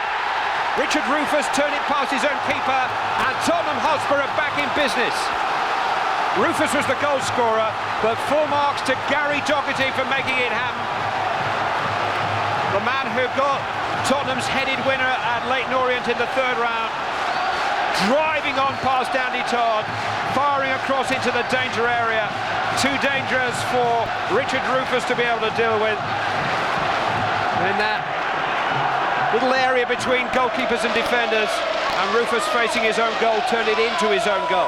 Richard Rufus turned it past his own keeper, and Tottenham Hotspur are back in business. Rufus was the goal scorer, but full marks to Gary Doherty for making it happen. The man who got Tottenham's headed winner at Leyton Orient in the third round, driving on past Andy Todd, firing across into the danger area. Too dangerous for Richard Rufus to be able to deal with. In that little area between goalkeepers and defenders, and Rufus facing his own goal turned it into his own goal.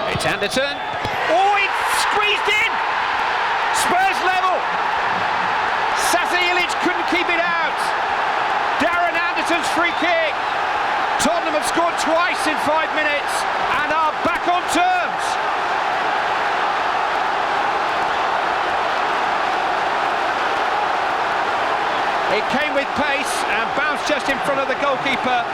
It's Anderton. Oh, it's squeezed in! Spurs level! Sasa Ilic couldn't keep it out. Darren Anderton's free kick. Tottenham have scored twice in 5 minutes and are back on terms. It came with pace and bounced just in front of the goalkeeper.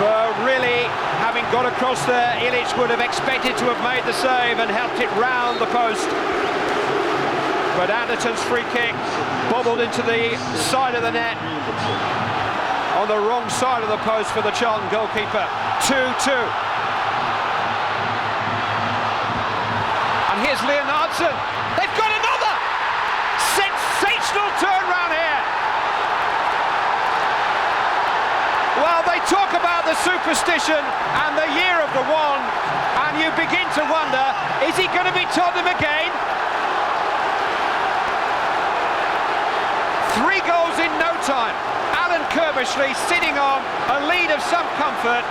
But really, having got across there, Ilic would have expected to have made the save and helped it round the post. But Anderton's free kick bobbled into the side of the net, on the wrong side of the post for the Charlton goalkeeper. 2-2. And here's Leonardson. They've got another! Sensational turnaround here! Well, they talk about the superstition and the year of the one, and you begin to wonder, is he going to be Tottenham again? 3 goals in no time. Alan Kirbishley, sitting on a lead of some comfort,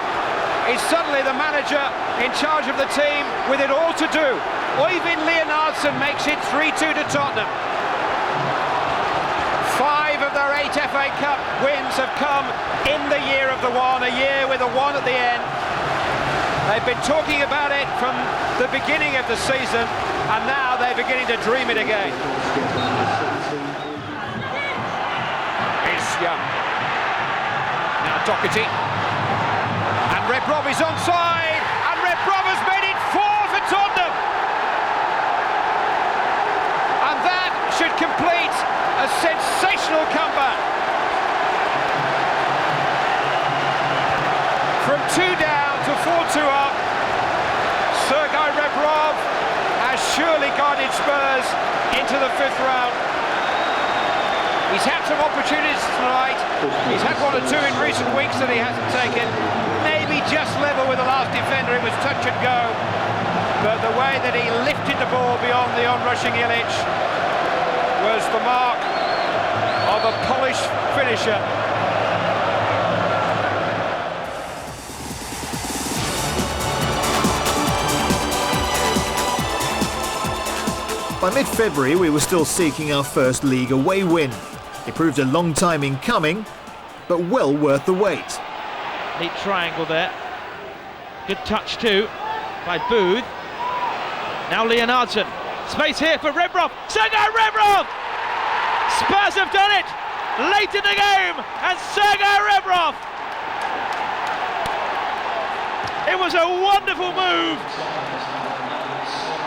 is suddenly the manager in charge of the team with it all to do. Øyvind Leonardson makes it 3-2 to Tottenham. 5 of their 8 FA Cup wins have come in the year of the one, a year with a 1 at the end. They've been talking about it from the beginning of the season, and now they're beginning to dream it again. Young. Now Doherty, and Rebrov is onside, and Rebrov has made it 4 for Tottenham, and that should complete a sensational comeback. From 2 down to 4-2 up, Sergei Rebrov has surely guided Spurs into the 5th round. He's had some opportunities tonight. He's had 1 or 2 in recent weeks that he hasn't taken. Maybe just level with the last defender, it was touch and go. But the way that he lifted the ball beyond the onrushing Ilic was the mark of a polished finisher.
By mid-February, we were still seeking our first league away win. It proved a long time in coming, but well worth the wait.
Neat triangle there. Good touch too by Booth. Now Leonardson. Space here for Rebrov. Sergei Rebrov! Spurs have done it! Late in the game, and Sergei Rebrov! It was a wonderful move,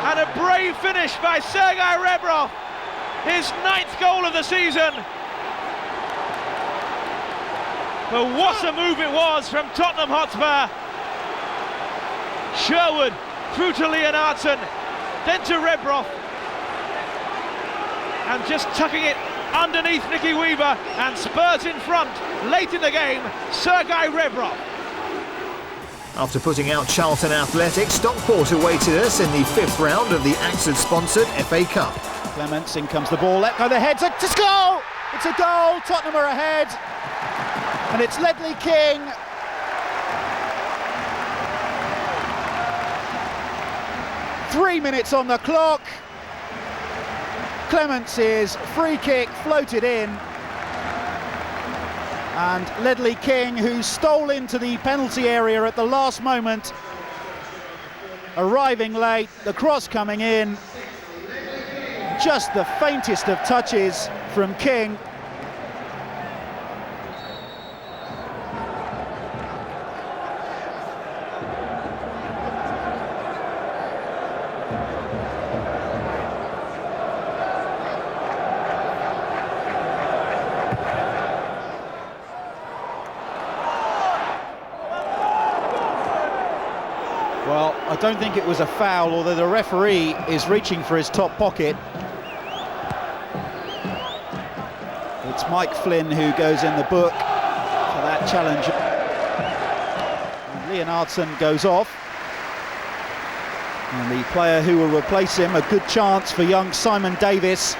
and a brave finish by Sergei Rebrov. His 9th goal of the season. But what a move it was from Tottenham Hotspur. Sherwood through to Leonardson, then to Rebrov, and just tucking it underneath Nicky Weaver, and Spurs in front late in the game. Sergei Rebrov.
After putting out Charlton Athletic, Stockport awaited us in the 5th round of the AXA-sponsored FA Cup.
Clements, in comes the ball, let go the heads, it's a goal! It's a goal, Tottenham are ahead, and it's Ledley King. Three minutes on the clock. Clements' free kick floated in, and Ledley King, who stole into the penalty area at the last moment, arriving late, the cross coming in, just the faintest of touches from King. Well, I don't think it was a foul, although the referee is reaching for his top pocket. It's Mike Flynn who goes in the book for that challenge. And Leonardson goes off. And the player who will replace him, a good chance for young Simon Davis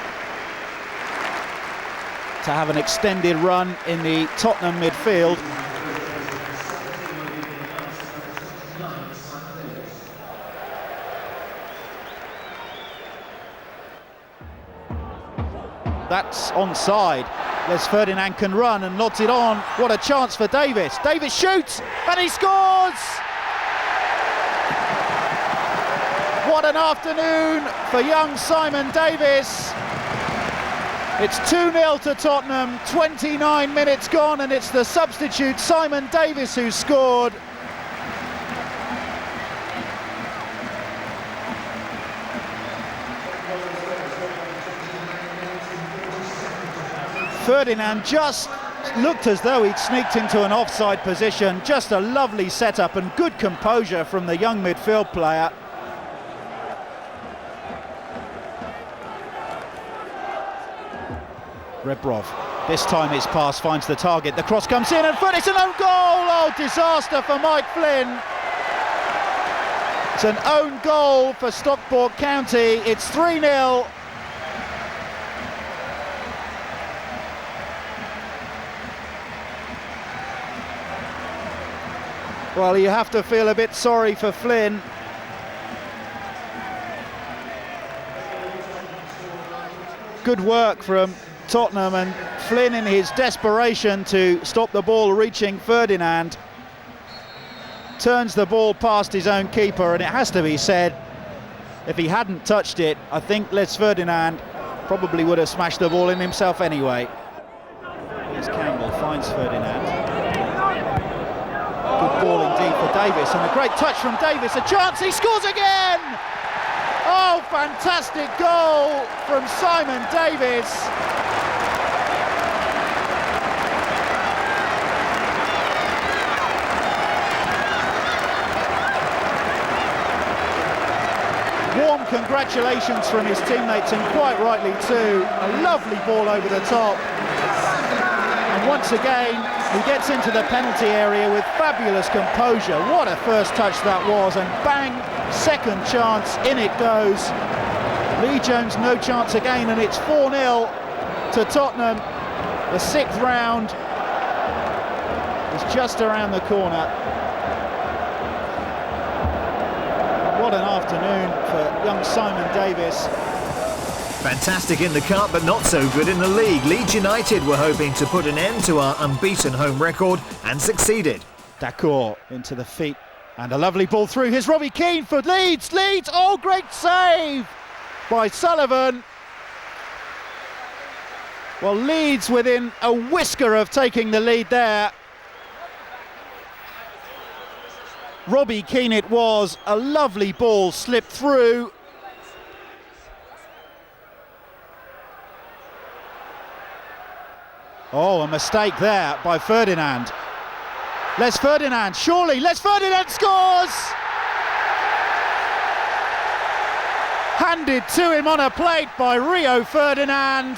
to have an extended run in the Tottenham midfield. That's onside. Les Ferdinand can run and nods it on. What a chance for Davis. Davis shoots and he scores! What an afternoon for young Simon Davis. It's 2-0 to Tottenham, 29 minutes gone, and it's the substitute Simon Davis who scored. Ferdinand just looked as though he'd sneaked into an offside position. Just a lovely setup and good composure from the young midfield player. Rebrov, this time his pass finds the target, the cross comes in and it's an own goal! Oh, disaster for Mike Flynn. It's an own goal for Stockport County, it's 3-0. Well, you have to feel a bit sorry for Flynn. Good work from Tottenham, and Flynn, in his desperation to stop the ball reaching Ferdinand, turns the ball past his own keeper, and it has to be said, if he hadn't touched it, I think Les Ferdinand probably would have smashed the ball in himself anyway. Here's Campbell, finds Ferdinand. Good ball indeed for Davis, and a great touch from Davis, a chance, he scores again! Oh, fantastic goal from Simon Davis. Warm congratulations from his teammates, and quite rightly too. A lovely ball over the top. And once again, he gets into the penalty area with fabulous composure. What a first touch that was, and bang, second chance, in it goes. Lee Jones no chance again, and it's 4-0 to Tottenham. The 6th round is just around the corner. What an afternoon for young Simon Davis.
Fantastic in the cup, but not so good in the league. Leeds United were hoping to put an end to our unbeaten home record and succeeded.
Dacour into the feet, and a lovely ball through. Here's Robbie Keane for Leeds. Leeds, oh, great save by Sullivan. Well, Leeds within a whisker of taking the lead there. Robbie Keane it was, a lovely ball slipped through. Oh, a mistake there by Ferdinand. Les Ferdinand, surely, Les Ferdinand scores! Handed to him on a plate by Rio Ferdinand.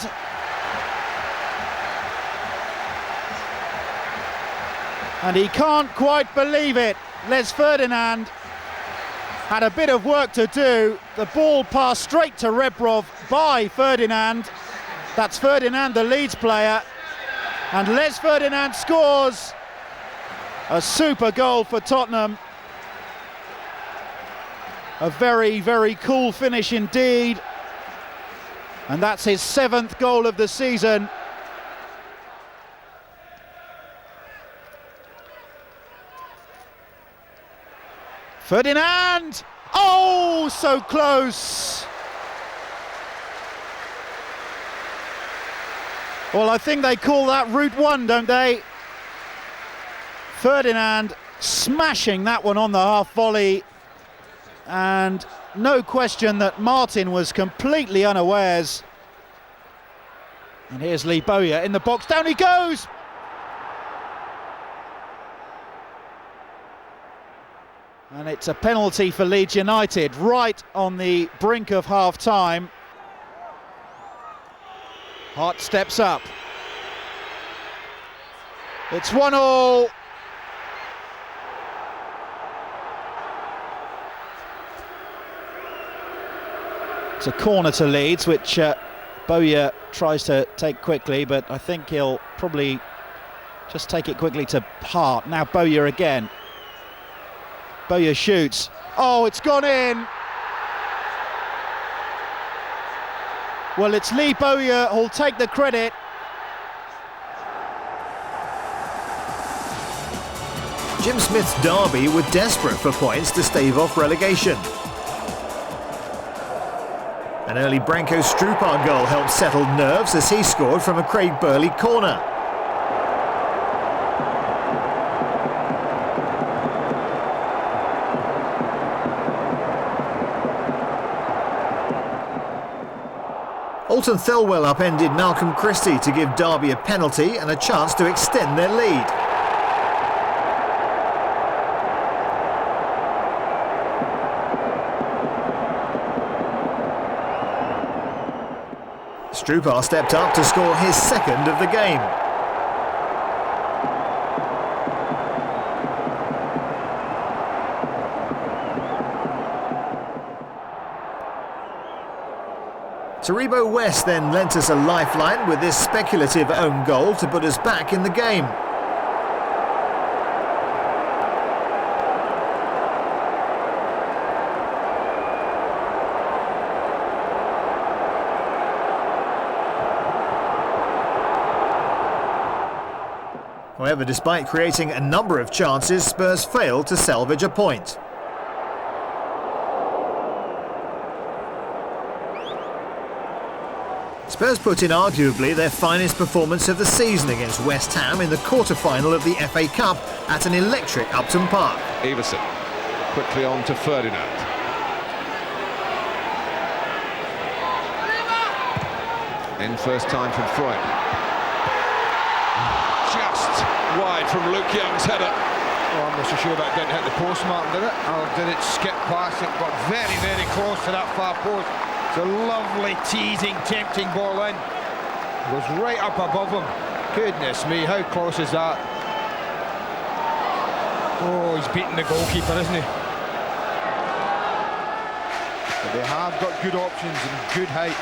And he can't quite believe it. Les Ferdinand had a bit of work to do. The ball passed straight to Rebrov by Ferdinand. That's Ferdinand, the Leeds player. And Les Ferdinand scores a super goal for Tottenham. A very, very cool finish indeed. And that's his 7th goal of the season. Ferdinand! Oh, so close! Well, I think they call that Route 1, don't they? Ferdinand smashing that one on the half volley. And no question that Martin was completely unawares. And here's Lee Bowyer in the box. Down he goes! And it's a penalty for Leeds United, right on the brink of half-time. Hart steps up. It's 1-1. It's a corner to Leeds, which Bowyer tries to take quickly, but I think he'll probably just take it quickly to Hart. Now Bowyer again. Bowyer shoots. Oh, it's gone in. Well, it's Lee Bowyer who'll take the credit.
Jim Smith's Derby were desperate for points to stave off relegation. An early Branko Strupar goal helped settle nerves as he scored from a Craig Burley corner. Alton Thelwell upended Malcolm Christie to give Derby a penalty and a chance to extend their lead. Strupar stepped up to score his 2nd of the game. Taribo West then lent us a lifeline with this speculative own goal to put us back in the game. However, despite creating a number of chances, Spurs failed to salvage a point. Spurs put in arguably their finest performance of the season against West Ham in the quarter-final of the FA Cup at an electric Upton Park.
Everson quickly on to Ferdinand. In first time from Freud. Just wide from Luke Young's header.
Oh, I'm not so sure that didn't hit the post, Martin, did it? Or did it skip past it? Got very, very close to that far post. It's a lovely, teasing, tempting ball in. Goes right up above him. Goodness me, how close is that? Oh, he's beating the goalkeeper, isn't he? But they have got good options and good height.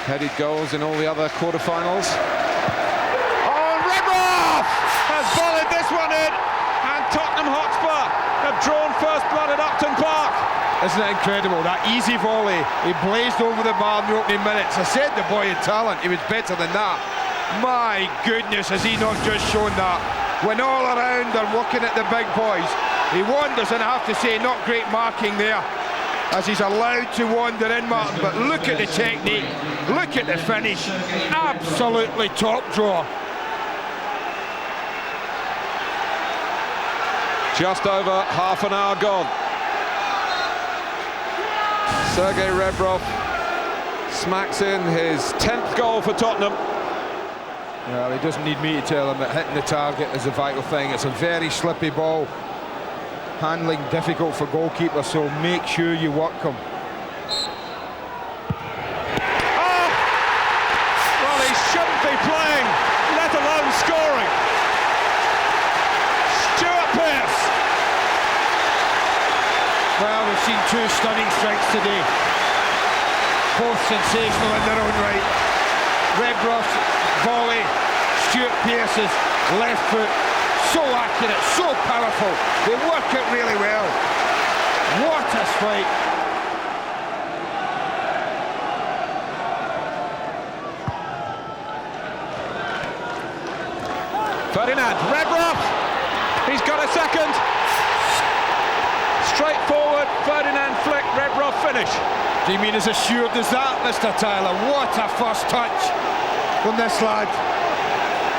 Headed goals in all the other quarterfinals.
Oh, Rebrov has volleyed this one in, and Tottenham Hotspur have drawn first blood at Upton Park.
Isn't it incredible, that easy volley? He blazed over the bar in the opening minutes. I said the boy had talent, he was better than that. My goodness, has he not just shown that? When all around are looking at the big boys, he wanders, and I have to say, not great marking there, as he's allowed to wander in, Martin, but look at the technique, look at the finish, absolutely top drawer.
Just over half an hour gone. Sergei Rebrov smacks in his 10th goal for Tottenham.
Well, he doesn't need me to tell him that hitting the target is a vital thing. It's a very slippy ball. Handling difficult for goalkeepers, so make sure you work him.
Oh! Well, he shouldn't be playing, let alone scoring. Stuart Pearce
seen two stunning strikes today. Both sensational in their own right. Rebrov's volley, Stuart Pearce's left foot, so accurate, so powerful. They work it really well. What a strike.
Ferdinand, Rebrov, he's got a second. Straight forward, Ferdinand flick, Rebrov finish.
Do you mean as assured as that, Mr. Tyler? What a first touch from this lad.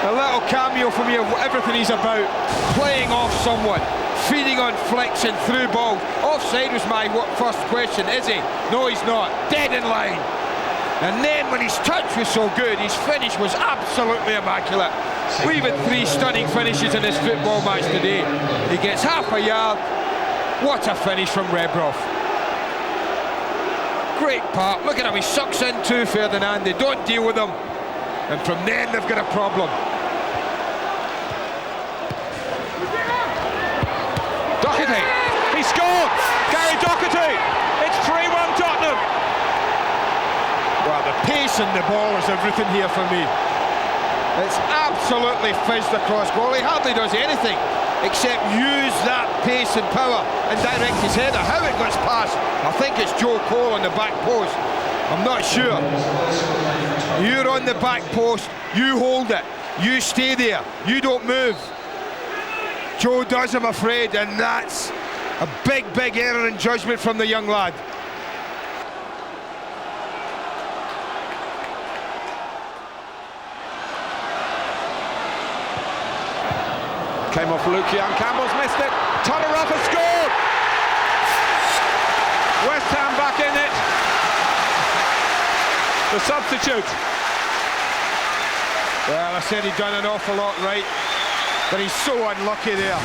A little cameo from here, everything he's about. Playing off someone, feeding on flicks and through balls. Offside was my first question, is he? No, he's not. Dead in line. And then when his touch was so good, his finish was absolutely immaculate. We've had three stunning finishes in this football match today. He gets half a yard. What a finish from Rebrov. Great part. Look at how he sucks into Ferdinand. They don't deal with him. And from then they've got a problem.
Doherty, he scored! Gary Doherty! It's 3-1 Tottenham!
Well, the pace and the ball is everything here for me. It's absolutely fizzed across goal. He hardly does anything except use that pace and power and direct his header. How it gets past, I think it's Joe Cole on the back post. I'm not sure. You're on the back post, you hold it, you stay there, you don't move. Joe does, I'm afraid, and that's a big, big error in judgment from the young lad.
Came off Lukian, Campbell's missed it. Todorov has scored! West Ham back in it. The substitute.
Well, I said he'd done an awful lot right, but he's so unlucky there.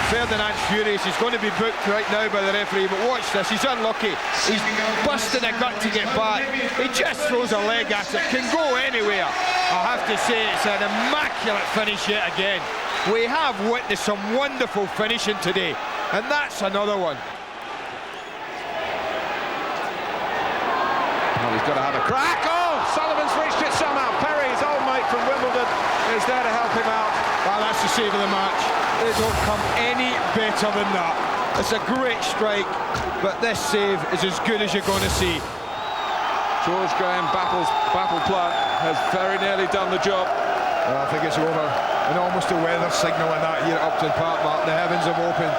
Ferdinand's furious. He's going to be booked right now by the referee, but watch this, he's unlucky. He's busting a gut to get back. He just throws a leg at it, can go anywhere. I have to say it's an immaculate finish yet again. We have witnessed some wonderful finishing today, and that's another one.
Well, he's got to have a crack. Oh, Sullivan's reached it somehow. Perry, his old mate from Wimbledon, is there to help him out.
Well, that's the save of the match. They don't come any better than that. It's a great strike, but this save is as good as you're going to see.
George Graham battle plan has very nearly done the job.
Well, I think it's over. And almost a weather signal in that here at Upton Park, Mark. The heavens have opened.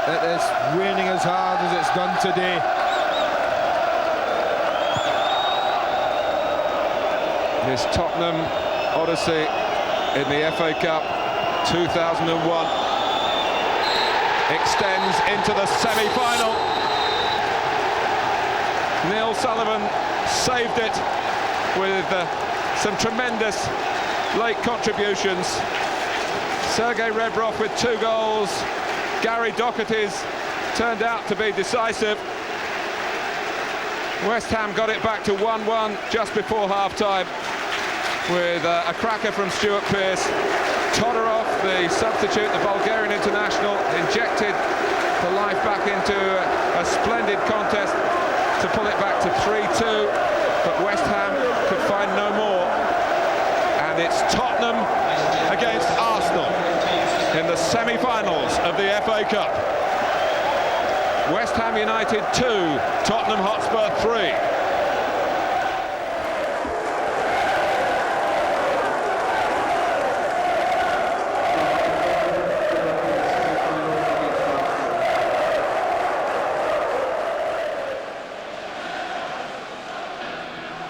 It is raining as hard as it's done today.
This Tottenham Odyssey in the FA Cup 2001 extends into the semi-final. Neil Sullivan saved it with some tremendous late contributions. Sergei Rebrov with 2 goals. Gary Doherty's turned out to be decisive. West Ham got it back to 1-1 just before half-time with a cracker from Stuart Pearce. Todorov, the substitute, the Bulgarian international, injected the life back into a splendid contest to pull it back to 3-2, but West Ham could find no more. And it's Tottenham against Arsenal in the semi-finals of the FA Cup. West Ham United 2, Tottenham Hotspur 3.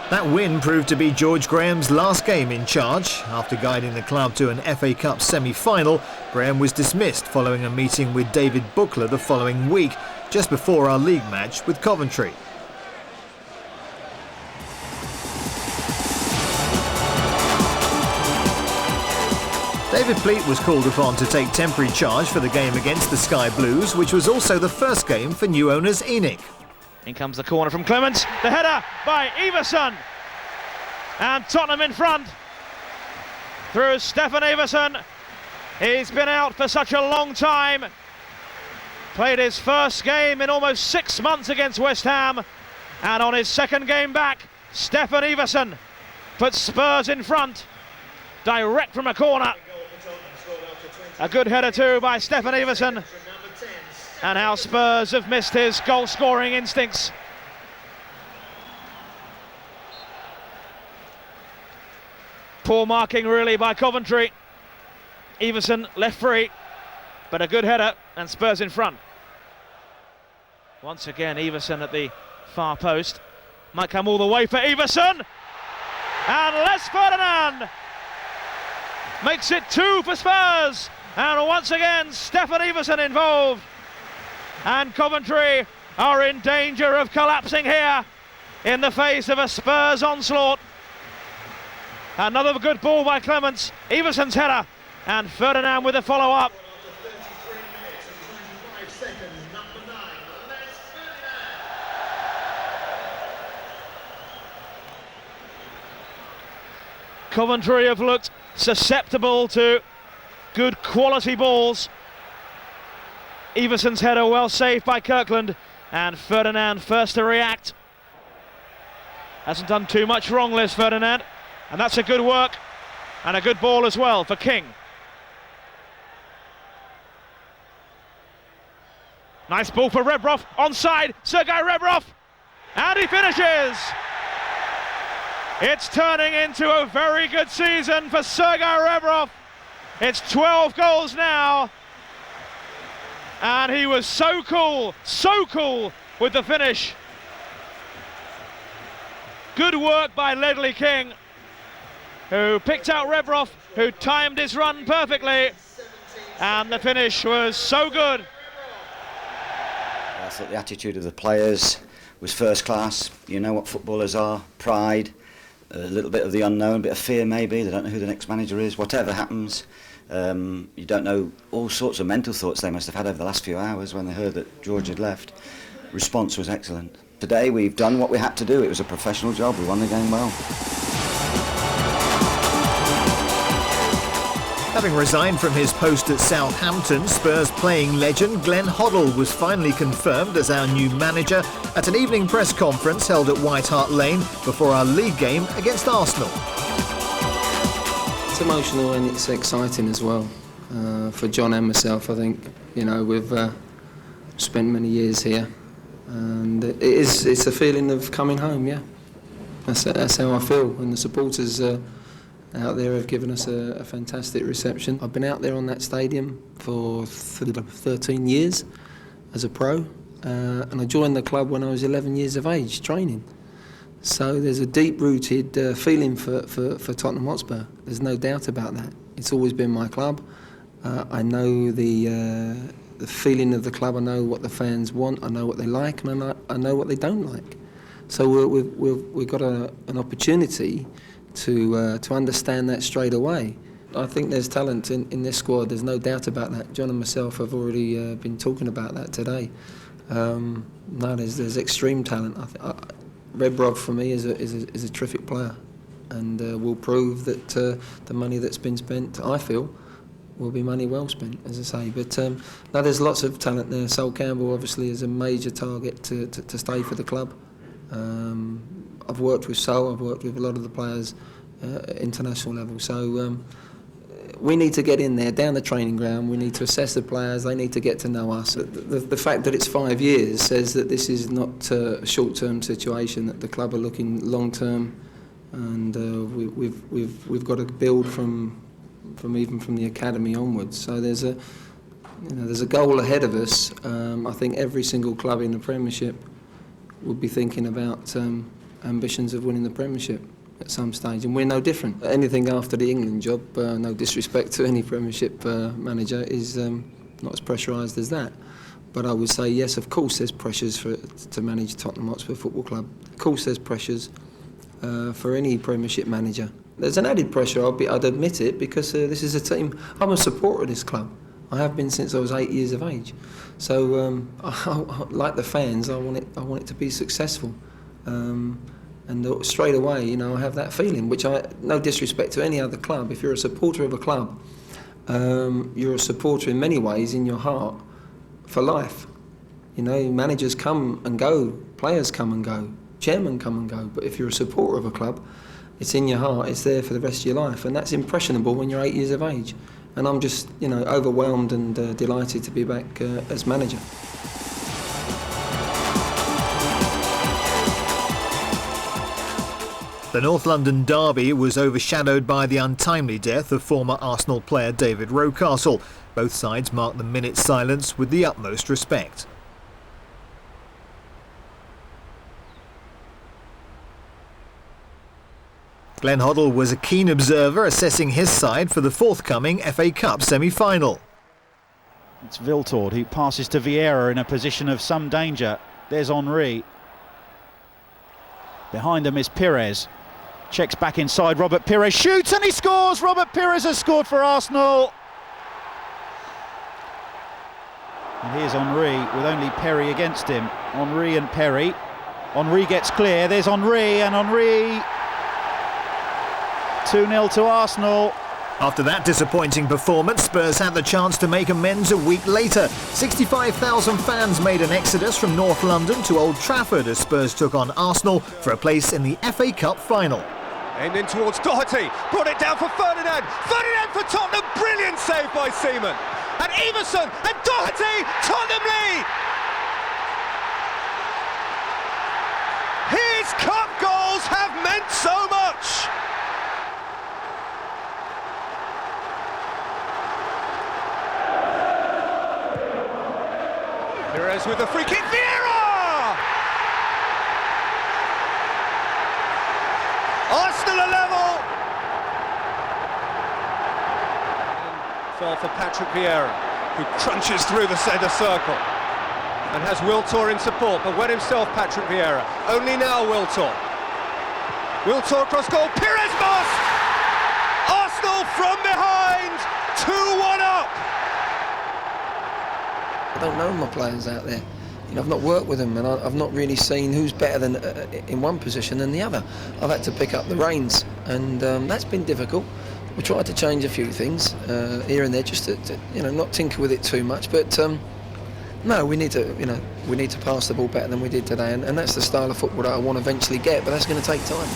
That win proved to be George Graham's last game in charge. After guiding the club to an FA Cup semi-final, Graham was dismissed following a meeting with David Buckler the following week, just before our league match with Coventry. David Pleat was called upon to take temporary charge for the game against the Sky Blues, which was also the first game for new owners Enoch.
In comes the corner from Clements, the header by Everson, and Tottenham in front through Stefan Everson. He's been out for such a long time, played his first game in almost 6 months against West Ham, and on his second game back, Stefan Iversen puts Spurs in front, direct from a corner. A good header too by Stefan Iversen, and how Spurs have missed his goal-scoring instincts. Poor marking really by Coventry. Iversen left free, but a good header and Spurs in front. Once again Iversen at the far post. Might come all the way for Iversen. And Les Ferdinand makes it 2 for Spurs. And once again Stefan Iversen involved. And Coventry are in danger of collapsing here in the face of a Spurs onslaught. Another good ball by Clements, Iversen's header, and Ferdinand with a follow-up. Coventry have looked susceptible to good quality balls. Iversen's header well saved by Kirkland, and Ferdinand first to react. Hasn't done too much wrong, Les Ferdinand. And that's a good work and a good ball as well for King. Nice ball for Rebrov, onside, Sergei Rebrov, and he finishes! It's turning into a very good season for Sergei Rebrov. It's 12 goals now, and he was so cool with the finish. Good work by Ledley King, who picked out Rebrov, who timed his run perfectly, and the finish was so good.
I thought the attitude of the players was first class. You know what footballers are: pride, a little bit of the unknown, a bit of fear maybe. They don't know who the next manager is. Whatever happens, you don't know all sorts of mental thoughts they must have had over the last few hours when they heard that George had left. Response was excellent. Today we've done what we had to do. It was a professional job. We won the game well.
Having resigned from his post at Southampton, Spurs playing legend Glenn Hoddle was finally confirmed as our new manager at an evening press conference held at White Hart Lane before our league game against Arsenal.
It's emotional and it's exciting as well. For John and myself, I think, you know, we've spent many years here, and it's a feeling of coming home, yeah. That's how I feel, and the supporters out there have given us a fantastic reception. I've been out there on that stadium for 13 years as a pro, and I joined the club when I was 11 years of age, training. So there's a deep-rooted feeling for Tottenham Hotspur. There's no doubt about that. It's always been my club. I know the feeling of the club. I know what the fans want. I know what they like, and I know what they don't like. So we've got an opportunity to understand that straight away. I think there's talent in this squad, there's no doubt about that. John and myself have already been talking about that today. No, there's extreme talent. Rebrov for me is a terrific player, and will prove that the money that's been spent, I feel, will be money well spent, as I say. But no, there's lots of talent there. Sol Campbell obviously is a major target to stay for the club. I've worked with Sol, I've worked with a lot of the players at international level. So we need to get in there, down the training ground, we need to assess the players, they need to get to know us. The fact that it's 5 years says that this is not a short-term situation, that the club are looking long-term, and we've got to build from the academy onwards. So there's a goal ahead of us. I think every single club in the Premiership would be thinking about ambitions of winning the Premiership at some stage, and we're no different. Anything after the England job, no disrespect to any Premiership manager, is not as pressurised as that. But I would say, yes, of course there's pressures to manage Tottenham Hotspur Football Club. Of course there's pressures for any Premiership manager. There's an added pressure, I'd admit it, because this is a team, I'm a supporter of this club. I have been since I was 8 years of age. So, like the fans, I want it to be successful. And straight away, you know, I have that feeling, which no disrespect to any other club. If you're a supporter of a club, you're a supporter in many ways in your heart for life. You know, managers come and go, players come and go, chairmen come and go, but if you're a supporter of a club, it's in your heart, it's there for the rest of your life, and that's impressionable when you're 8 years of age. And I'm just, you know, overwhelmed and delighted to be back as manager.
The North London derby was overshadowed by the untimely death of former Arsenal player David Rocastle. Both sides marked the minute's silence with the utmost respect. Glenn Hoddle was a keen observer, assessing his side for the forthcoming FA Cup semi-final.
It's Viltord who passes to Vieira in a position of some danger. There's Henry. Behind them is Pires. Checks back inside, Robert Pires shoots and he scores! Robert Pires has scored for Arsenal. And here's Henry with only Perry against him. Henry and Perry. Henry gets clear, there's Henry, and Henry 2-0 to Arsenal.
After that disappointing performance, Spurs had the chance to make amends a week later. 65,000 fans made an exodus from North London to Old Trafford as Spurs took on Arsenal for a place in the FA Cup final.
Aimed in towards Doherty, brought it down for Ferdinand. Ferdinand for Tottenham, brilliant save by Seaman. And Everson and Doherty, Tottenham lead. His cup goals have meant so much. Pires with a free kick, Vieira! Arsenal are level! Fall for Patrick Vieira, who crunches through the centre circle and has Wiltor in support, but wet himself, Patrick Vieira. Only now Wiltor. Wiltor across goal, Pires must! Arsenal from behind, 2-1 up!
I don't know my players out there. You know, I've not worked with them, and I've not really seen who's better than in one position than the other. I've had to pick up the reins, and that's been difficult. We tried to change a few things here and there, just to you know, not tinker with it too much. But no, we need to pass the ball better than we did today, and that's the style of football that I want to eventually get. But that's going to take time.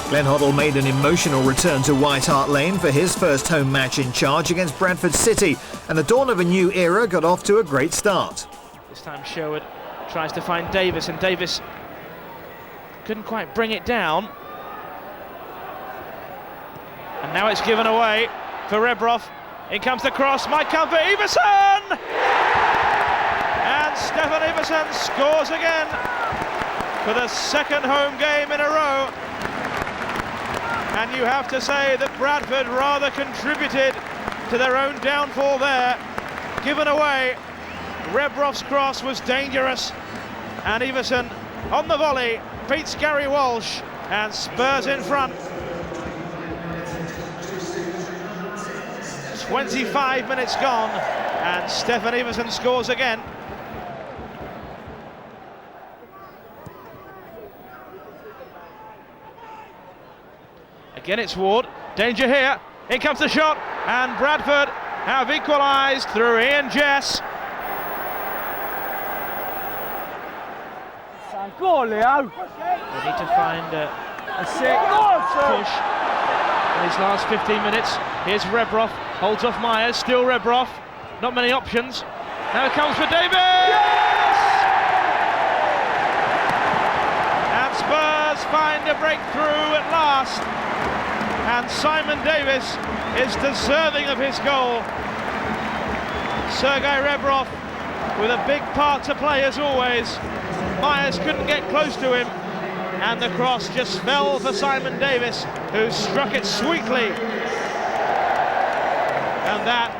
Glenn Hoddle made an emotional return to White Hart Lane for his first home match in charge against Bradford City, and the dawn of a new era got off to a great start.
This time Sherwood tries to find Davis, and Davis couldn't quite bring it down. And now it's given away for Rebrov. In comes the cross, might come for Everson! And Stefan Everson scores again for the second home game in a row. And you have to say that Bradford rather contributed to their own downfall there. Given away, Rebrov's cross was dangerous, and Everson on the volley beats Gary Walsh, and Spurs in front. 25 minutes gone, and Stefan Everson scores again. Again it's Ward, danger here, in comes the shot, and Bradford have equalised through Ian Jess.
Go on, Leo.
They need to find a push in these last 15 minutes. Here's Rebrov, holds off Myers, still Rebrov, not many options. Now it comes for Davis! And Spurs find a breakthrough at last. And Simon Davis is deserving of his goal. Sergei Rebrov with a big part to play as always. Myers couldn't get close to him, and the cross just fell for Simon Davis, who struck it sweetly. And that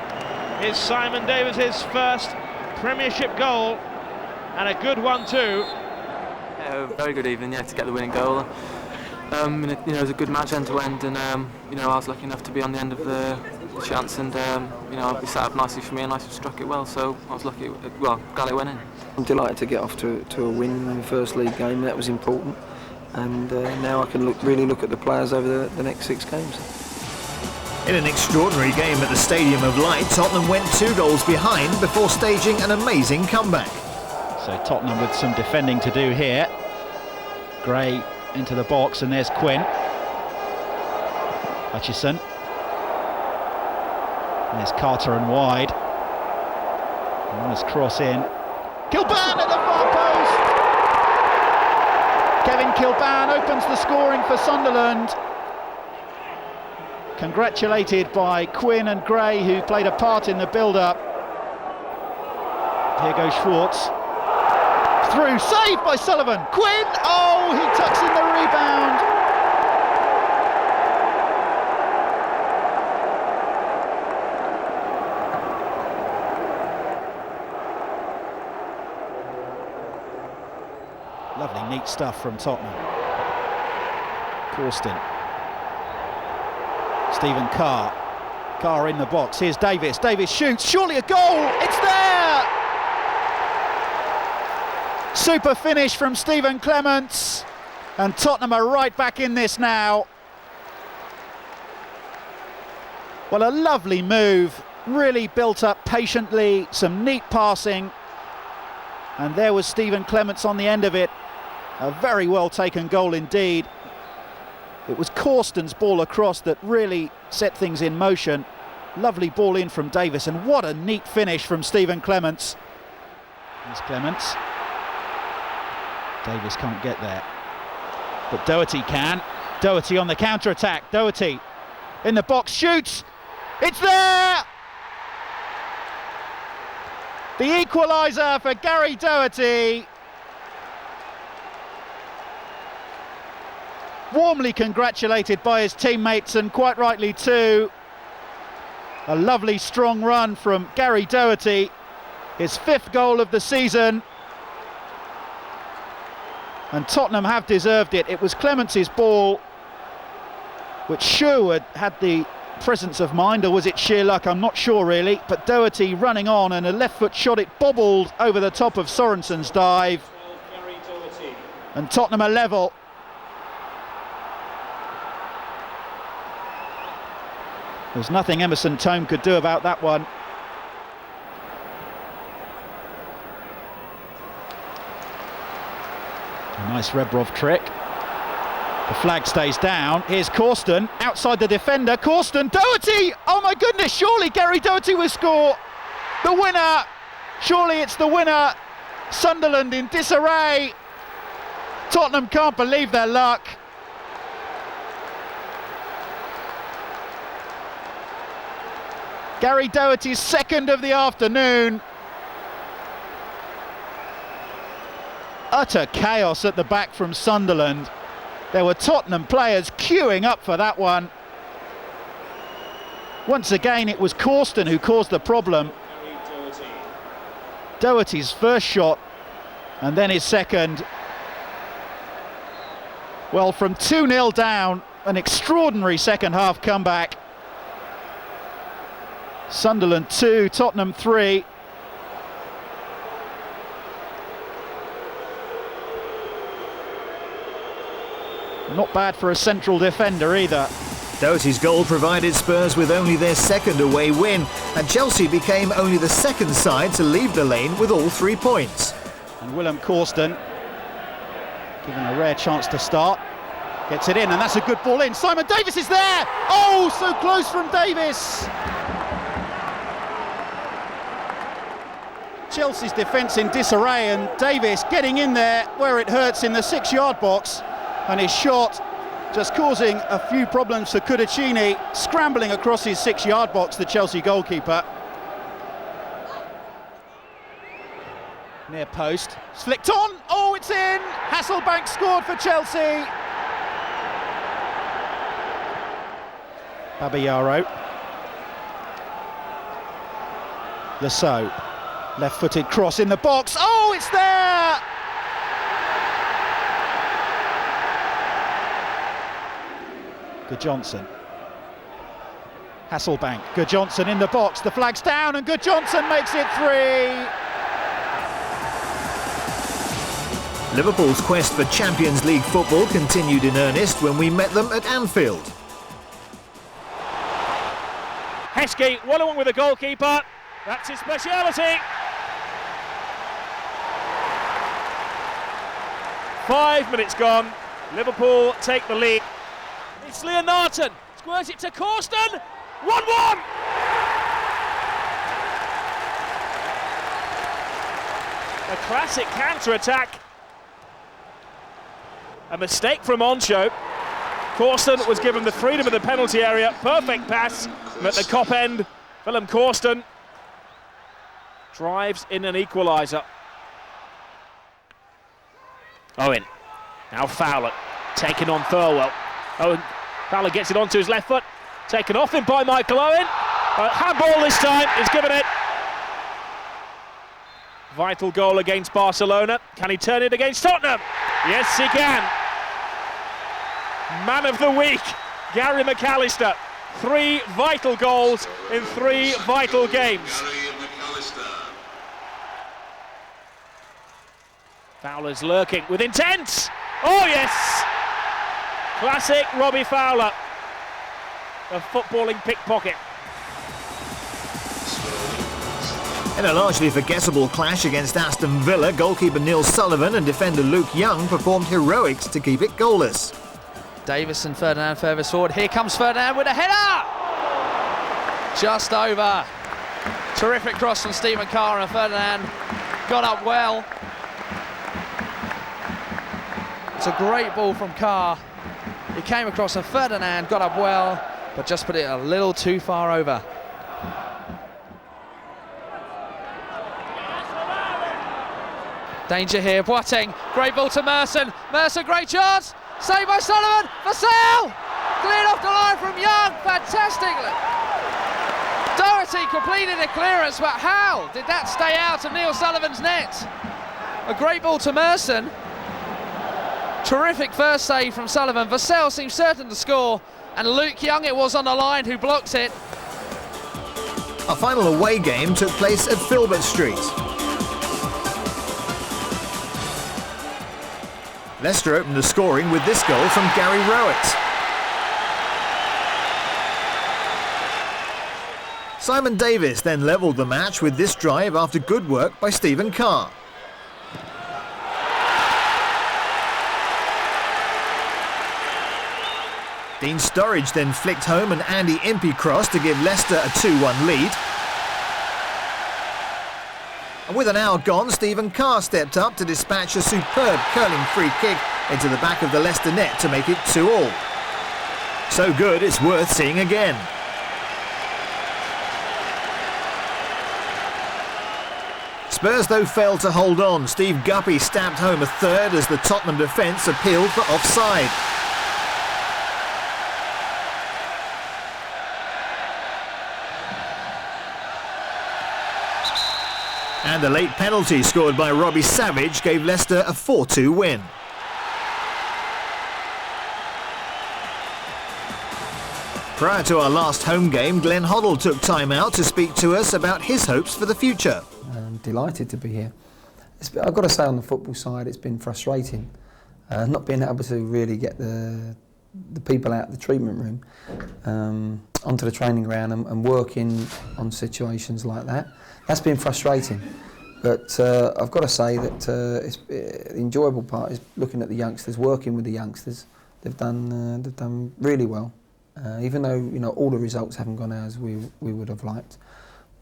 is Simon Davis's first Premiership goal, and a good one too.
Yeah, very good evening, to get the winning goal. It was a good match end to end, and I was lucky enough to be on the end of the chance, and it set up nicely for me, and I struck it well, so I was lucky. Well, glad it went in.
I'm delighted to get off to a win in the first league game. That was important, and now I can really look at the players over the next 6 games.
In an extraordinary game at the Stadium of Light, Tottenham went 2 goals behind before staging an amazing comeback.
So Tottenham with some defending to do here. Gray into the box, and there's Quinn. Hutchison. There's Carter and wide. Nice cross in. Kilban at the far post! Kevin Kilban opens the scoring for Sunderland. Congratulated by Quinn and Gray, who played a part in the build-up. Here goes Schwartz. Through, saved by Sullivan. Quinn, oh, he tucks in the rebound. Lovely, neat stuff from Tottenham. Corsten. Stephen Carr. Carr in the box. Here's Davis. Davis shoots. Surely a goal. It's there! Super finish from Stephen Clements. And Tottenham are right back in this now. Well, a lovely move. Really built up patiently. Some neat passing. And there was Stephen Clements on the end of it. A very well taken goal indeed. It was Corsten's ball across that really set things in motion. Lovely ball in from Davis, and what a neat finish from Stephen Clements. Here's Clements. Davis can't get there, but Doherty can. Doherty on the counter-attack. Doherty in the box, shoots. It's there! The equaliser for Gary Doherty. Warmly congratulated by his teammates, and quite rightly too. A lovely strong run from Gary Doherty, his 5th goal of the season. And Tottenham have deserved it. It was Clements' ball, which Sherwood had the presence of mind, or was it sheer luck? I'm not sure really, but Doherty running on, and a left foot shot, it bobbled over the top of Sorensen's dive. And Tottenham are level. There's nothing Emerson Tome could do about that one. A nice Rebrov trick. The flag stays down. Here's Corsten, outside the defender. Corsten, Doherty! Oh my goodness, surely Gary Doherty will score. The winner, surely it's the winner. Sunderland in disarray. Tottenham can't believe their luck. Gary Doherty's 2nd of the afternoon. Utter chaos at the back from Sunderland. There were Tottenham players queuing up for that one. Once again, it was Corsten who caused the problem. Doherty's first shot, and then his second. Well, from 2-0 down, an extraordinary second half comeback. Sunderland 2, Tottenham 3. Not bad for a central defender either.
Doherty's goal provided Spurs with only their 2nd away win, and Chelsea became only the 2nd side to leave the lane with all 3 points.
And Willem Corsten, given a rare chance to start, gets it in, and that's a good ball in. Simon Davis is there! Oh, so close from Davis! Chelsea's defence in disarray, and Davis getting in there where it hurts in the 6-yard box, and his shot just causing a few problems for Cudicini, scrambling across his 6-yard box, the Chelsea goalkeeper. Near post, it's flicked on, oh, it's in! Hasselbank scored for Chelsea. Babayaro. Lasso. Left-footed cross in the box. Oh, it's there! Gudjohnsen. Hasselbank. Gudjohnsen in the box. The flag's down, and Gudjohnsen makes it 3.
Liverpool's quest for Champions League football continued in earnest when we met them at Anfield.
Heskey, one-on-one with the goalkeeper. That's his speciality. 5 minutes gone. Liverpool take the lead. It's Leonarton. Squares it to Corsten. 1-1. A classic counter-attack. A mistake from Oncho. Corsten was given the freedom of the penalty area. Perfect pass. And at the Kop end, Willem Corsten drives in an equaliser. Owen. Now Fowler. Taken on Thirlwell. Owen. Fowler gets it onto his left foot. Taken off him by Michael Owen. Handball this time. He's given it. Vital goal against Barcelona. Can he turn it against Tottenham? Yes, he can. Man of the week, Gary McAllister. 3 vital goals in 3 vital games. Fowler's lurking with intent. Oh yes! Classic Robbie Fowler. A footballing pickpocket.
In a largely forgettable clash against Aston Villa, goalkeeper Neil Sullivan and defender Luke Young performed heroics to keep it goalless.
Davis and Ferdinand further forward. Here comes Ferdinand with a header! Just over. Terrific cross from Stephen Carr, and Ferdinand got up well. It's a great ball from Carr. He came across and Ferdinand got up well, but just put it a little too far over. Danger here, Boateng, great ball to Merson. Merson, great chance, saved by Sullivan. Vassell, cleared off the line from Young, fantastically. Doherty completed a clearance, but how did that stay out of Neil Sullivan's net? A great ball to Merson. Terrific first save from Sullivan. Vassell seems certain to score, and Luke Young it was on the line who blocked it.
Our final away game took place at Filbert Street. Leicester opened the scoring with this goal from Gary Rowett. Simon Davis then levelled the match with this drive after good work by Stephen Carr. Dean Sturridge then flicked home an Andy Impey cross to give Leicester a 2-1 lead. And with an hour gone, Stephen Carr stepped up to dispatch a superb curling free kick into the back of the Leicester net to make it 2-2. So good, it's worth seeing again. Spurs, though, failed to hold on. Steve Guppy stabbed home a third as the Tottenham defence appealed for offside. And a late penalty scored by Robbie Savage gave Leicester a 4-2 win. Prior to our last home game, Glenn Hoddle took time out to speak to us about his hopes for the future.
I'm delighted to be here. I've got to say, on the football side, it's been frustrating. Not being able to really get the people out of the treatment room onto the training ground and working on situations like that. That's been frustrating, but I've got to say that the enjoyable part is looking at the youngsters, working with the youngsters. They've done really well, even though all the results haven't gone as we would have liked.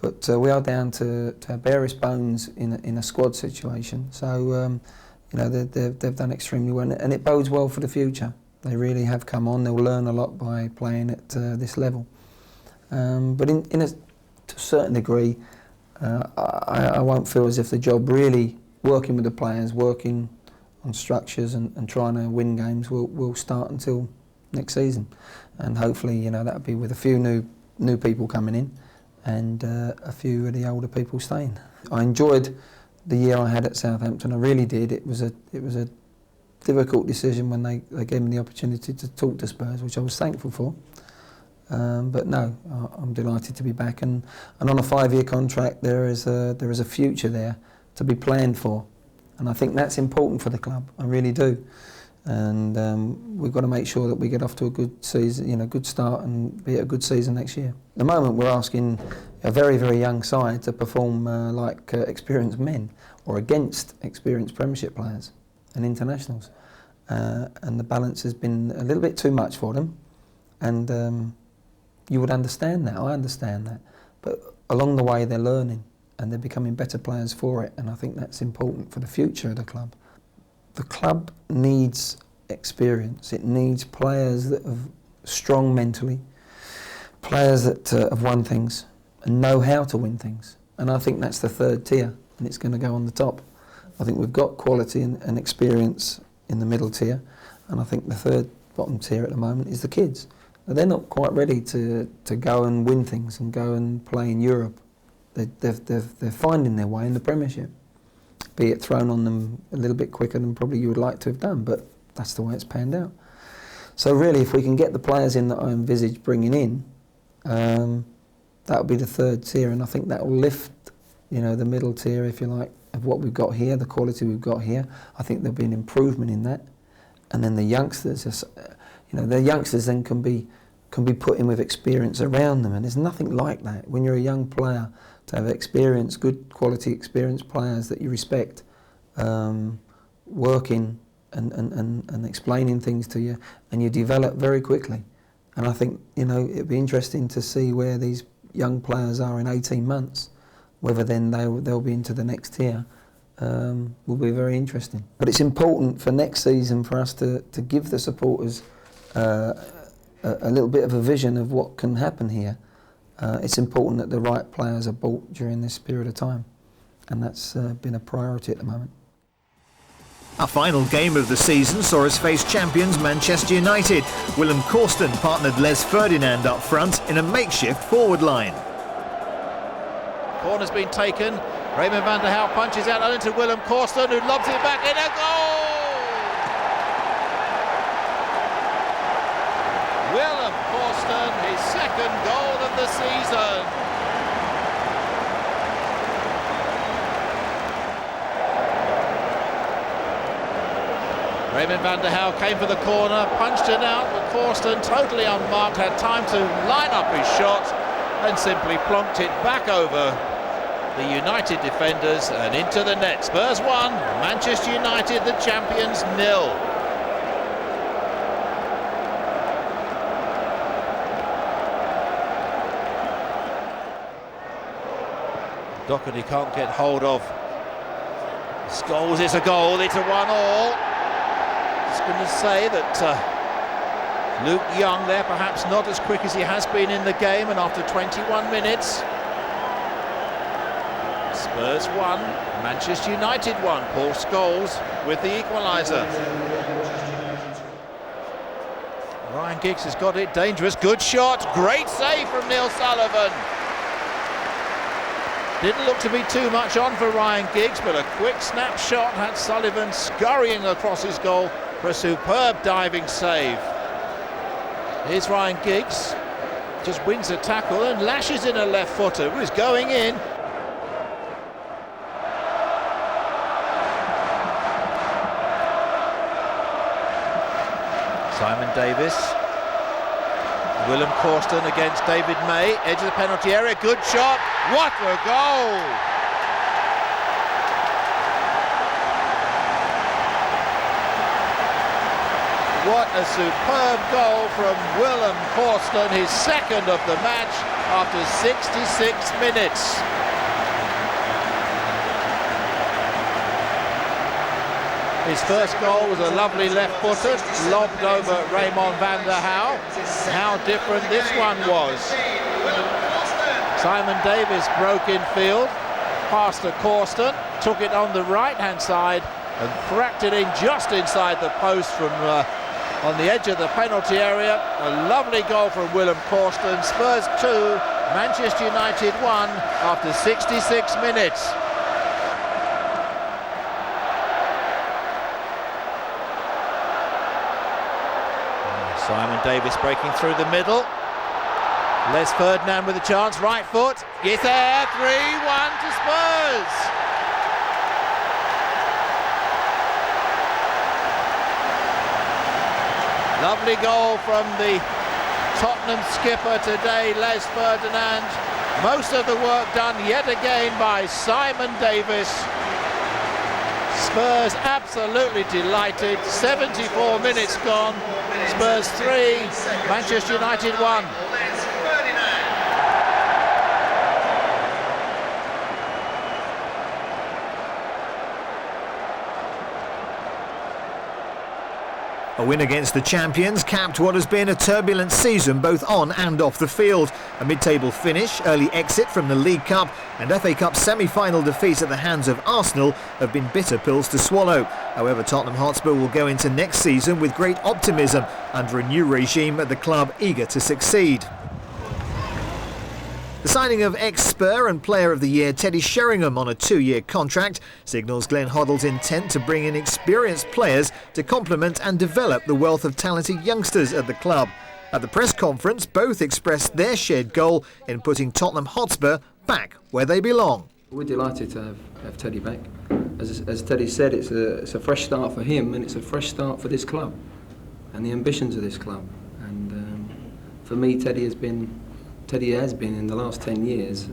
But we are down to our barest bones in a squad situation. So they've done extremely well, and it bodes well for the future. They really have come on. They'll learn a lot by playing at this level. But to a certain degree, I won't feel as if the job really working with the players, working on structures and trying to win games will start until next season. And hopefully, that'll be with a few new people coming in and a few of the older people staying. I enjoyed the year I had at Southampton. I really did. It was a difficult decision when they gave me the opportunity to talk to Spurs, which I was thankful for. But no, I'm delighted to be back, and on a 5-year contract there is a future there to be planned for, and I think that's important for the club. I really do. and we've got to make sure that we get off to a good season, good start, and be a good season next year. At the moment, we're asking a very, very young side to perform like experienced men, or against experienced Premiership players and internationals, and the balance has been a little bit too much for them, and you would understand that. I understand that, but along the way they're learning and they're becoming better players for it, and I think that's important for the future of the club. The club needs experience. It needs players that are strong mentally, players that have won things and know how to win things. And I think that's the third tier, and it's going to go on the top. I think we've got quality and experience in the middle tier, and I think the third bottom tier at the moment is the kids. Now, they're not quite ready to go and win things and go and play in Europe. They're finding their way in the Premiership, be it thrown on them a little bit quicker than probably you would like to have done, but that's the way it's panned out. So really, if we can get the players in that I envisage bringing in, that'll be the third tier, and I think that will lift, the middle tier, if you like, of what we've got here, the quality we've got here. I think there'll be an improvement in that, and then the youngsters, the youngsters then can be put in with experience around them, and there's nothing like that when you're a young player to have experience, good quality experienced players that you respect, working and explaining things to you, and you develop very quickly. And I think it'd be interesting to see where these young players are in 18 months, whether then they'll be into the next tier. Will be very interesting. But it's important for next season for us to give the supporters a little bit of a vision of what can happen here. It's important that the right players are bought during this period of time, and that's been a priority at the moment.
Our final game of the season saw us face champions Manchester United. Willem Korsten partnered Les Ferdinand up front in a makeshift forward line.
Corner's been taken. Raymond van der Hauw punches out into Willem Korsten, who lobs it back in. A goal! Willem Korsten, his second goal of the season. Raymond van der Hauw came for the corner, punched it out, but Korsten, totally unmarked, had time to line up his shot and simply plonked it back over the United defenders and into the net. Spurs 1, Manchester United, the champions, 0. Doherty can't get hold of Scholes. It's a goal, it's a 1-1. Just going to say that Luke Young there, perhaps not as quick as he has been in the game, and after 21 minutes, Spurs 1, Manchester United 1. Paul Scholes with the equaliser. Ryan Giggs has got it, dangerous, good shot, great save from Neil Sullivan. Didn't look to be too much on for Ryan Giggs, but a quick snapshot had Sullivan scurrying across his goal for a superb diving save. Here's Ryan Giggs, just wins a tackle and lashes in a left footer, who's going in. Simon Davis, Willem Korsten against David May, edge of the penalty area, good shot, what a goal! What a superb goal from Willem Korsten, his second of the match after 66 minutes. His first goal was a lovely left-footer, lobbed over Raymond van der Hauw. How different this one was. Simon Davis broke in field, passed to Korsten, took it on the right-hand side and cracked it in just inside the post from on the edge of the penalty area. A lovely goal from Willem Korsten. Spurs 2, Manchester United 1 after 66 minutes. Simon Davis breaking through the middle. Les Ferdinand with a chance, right foot. Get there, 3-1 to Spurs. Lovely goal from the Tottenham skipper today, Les Ferdinand. Most of the work done yet again by Simon Davis. Spurs absolutely delighted. 74 minutes gone. Spurs 3, Manchester United 1.
A win against the champions capped what has been a turbulent season both on and off the field. A mid-table finish, early exit from the League Cup and FA Cup semi-final defeat at the hands of Arsenal have been bitter pills to swallow. However, Tottenham Hotspur will go into next season with great optimism under a new regime at the club eager to succeed. The signing of ex-Spur and Player of the Year Teddy Sheringham on a 2-year contract signals Glenn Hoddle's intent to bring in experienced players to complement and develop the wealth of talented youngsters at the club. At the press conference, both expressed their shared goal in putting Tottenham Hotspur back where they belong.
We're delighted to have Teddy back. As Teddy said, it's a fresh start for him and it's a fresh start for this club and the ambitions of this club. And for me, Teddy has been in the last 10 years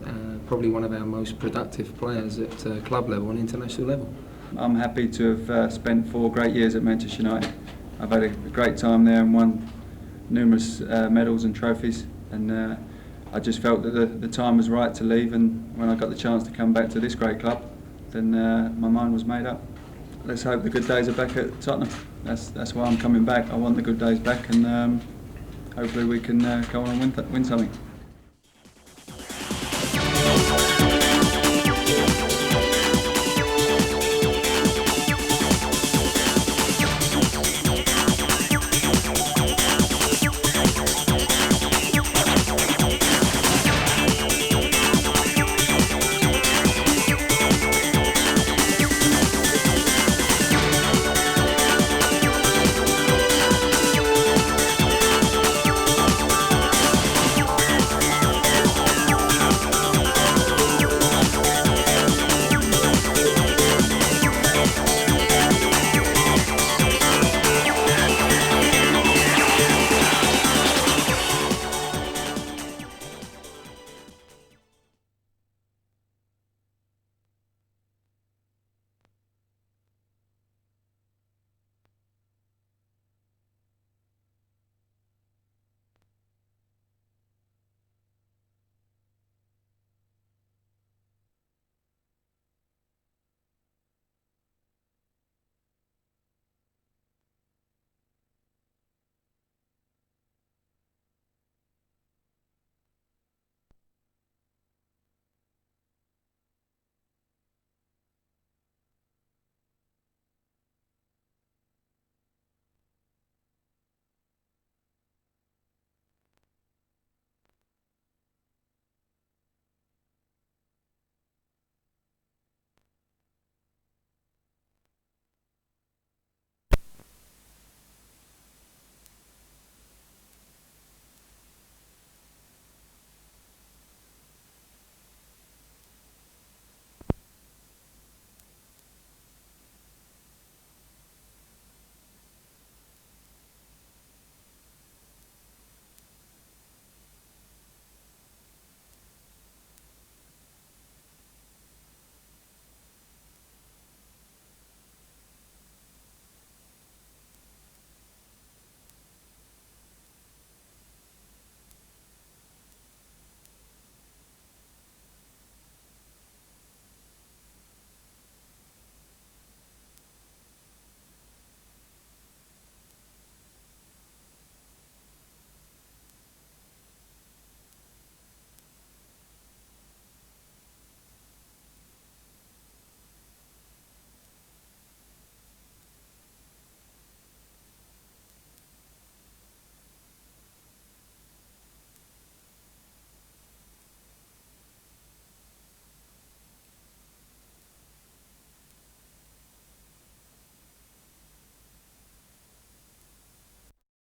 probably one of our most productive players at club level and international level.
I'm happy to have spent 4 great years at Manchester United. I've had a great time there and won numerous medals and trophies, and I just felt that the time was right to leave, and when I got the chance to come back to this great club, then my mind was made up. Let's hope the good days are back at Tottenham. That's why I'm coming back. I want the good days back, and hopefully we can go on and win something.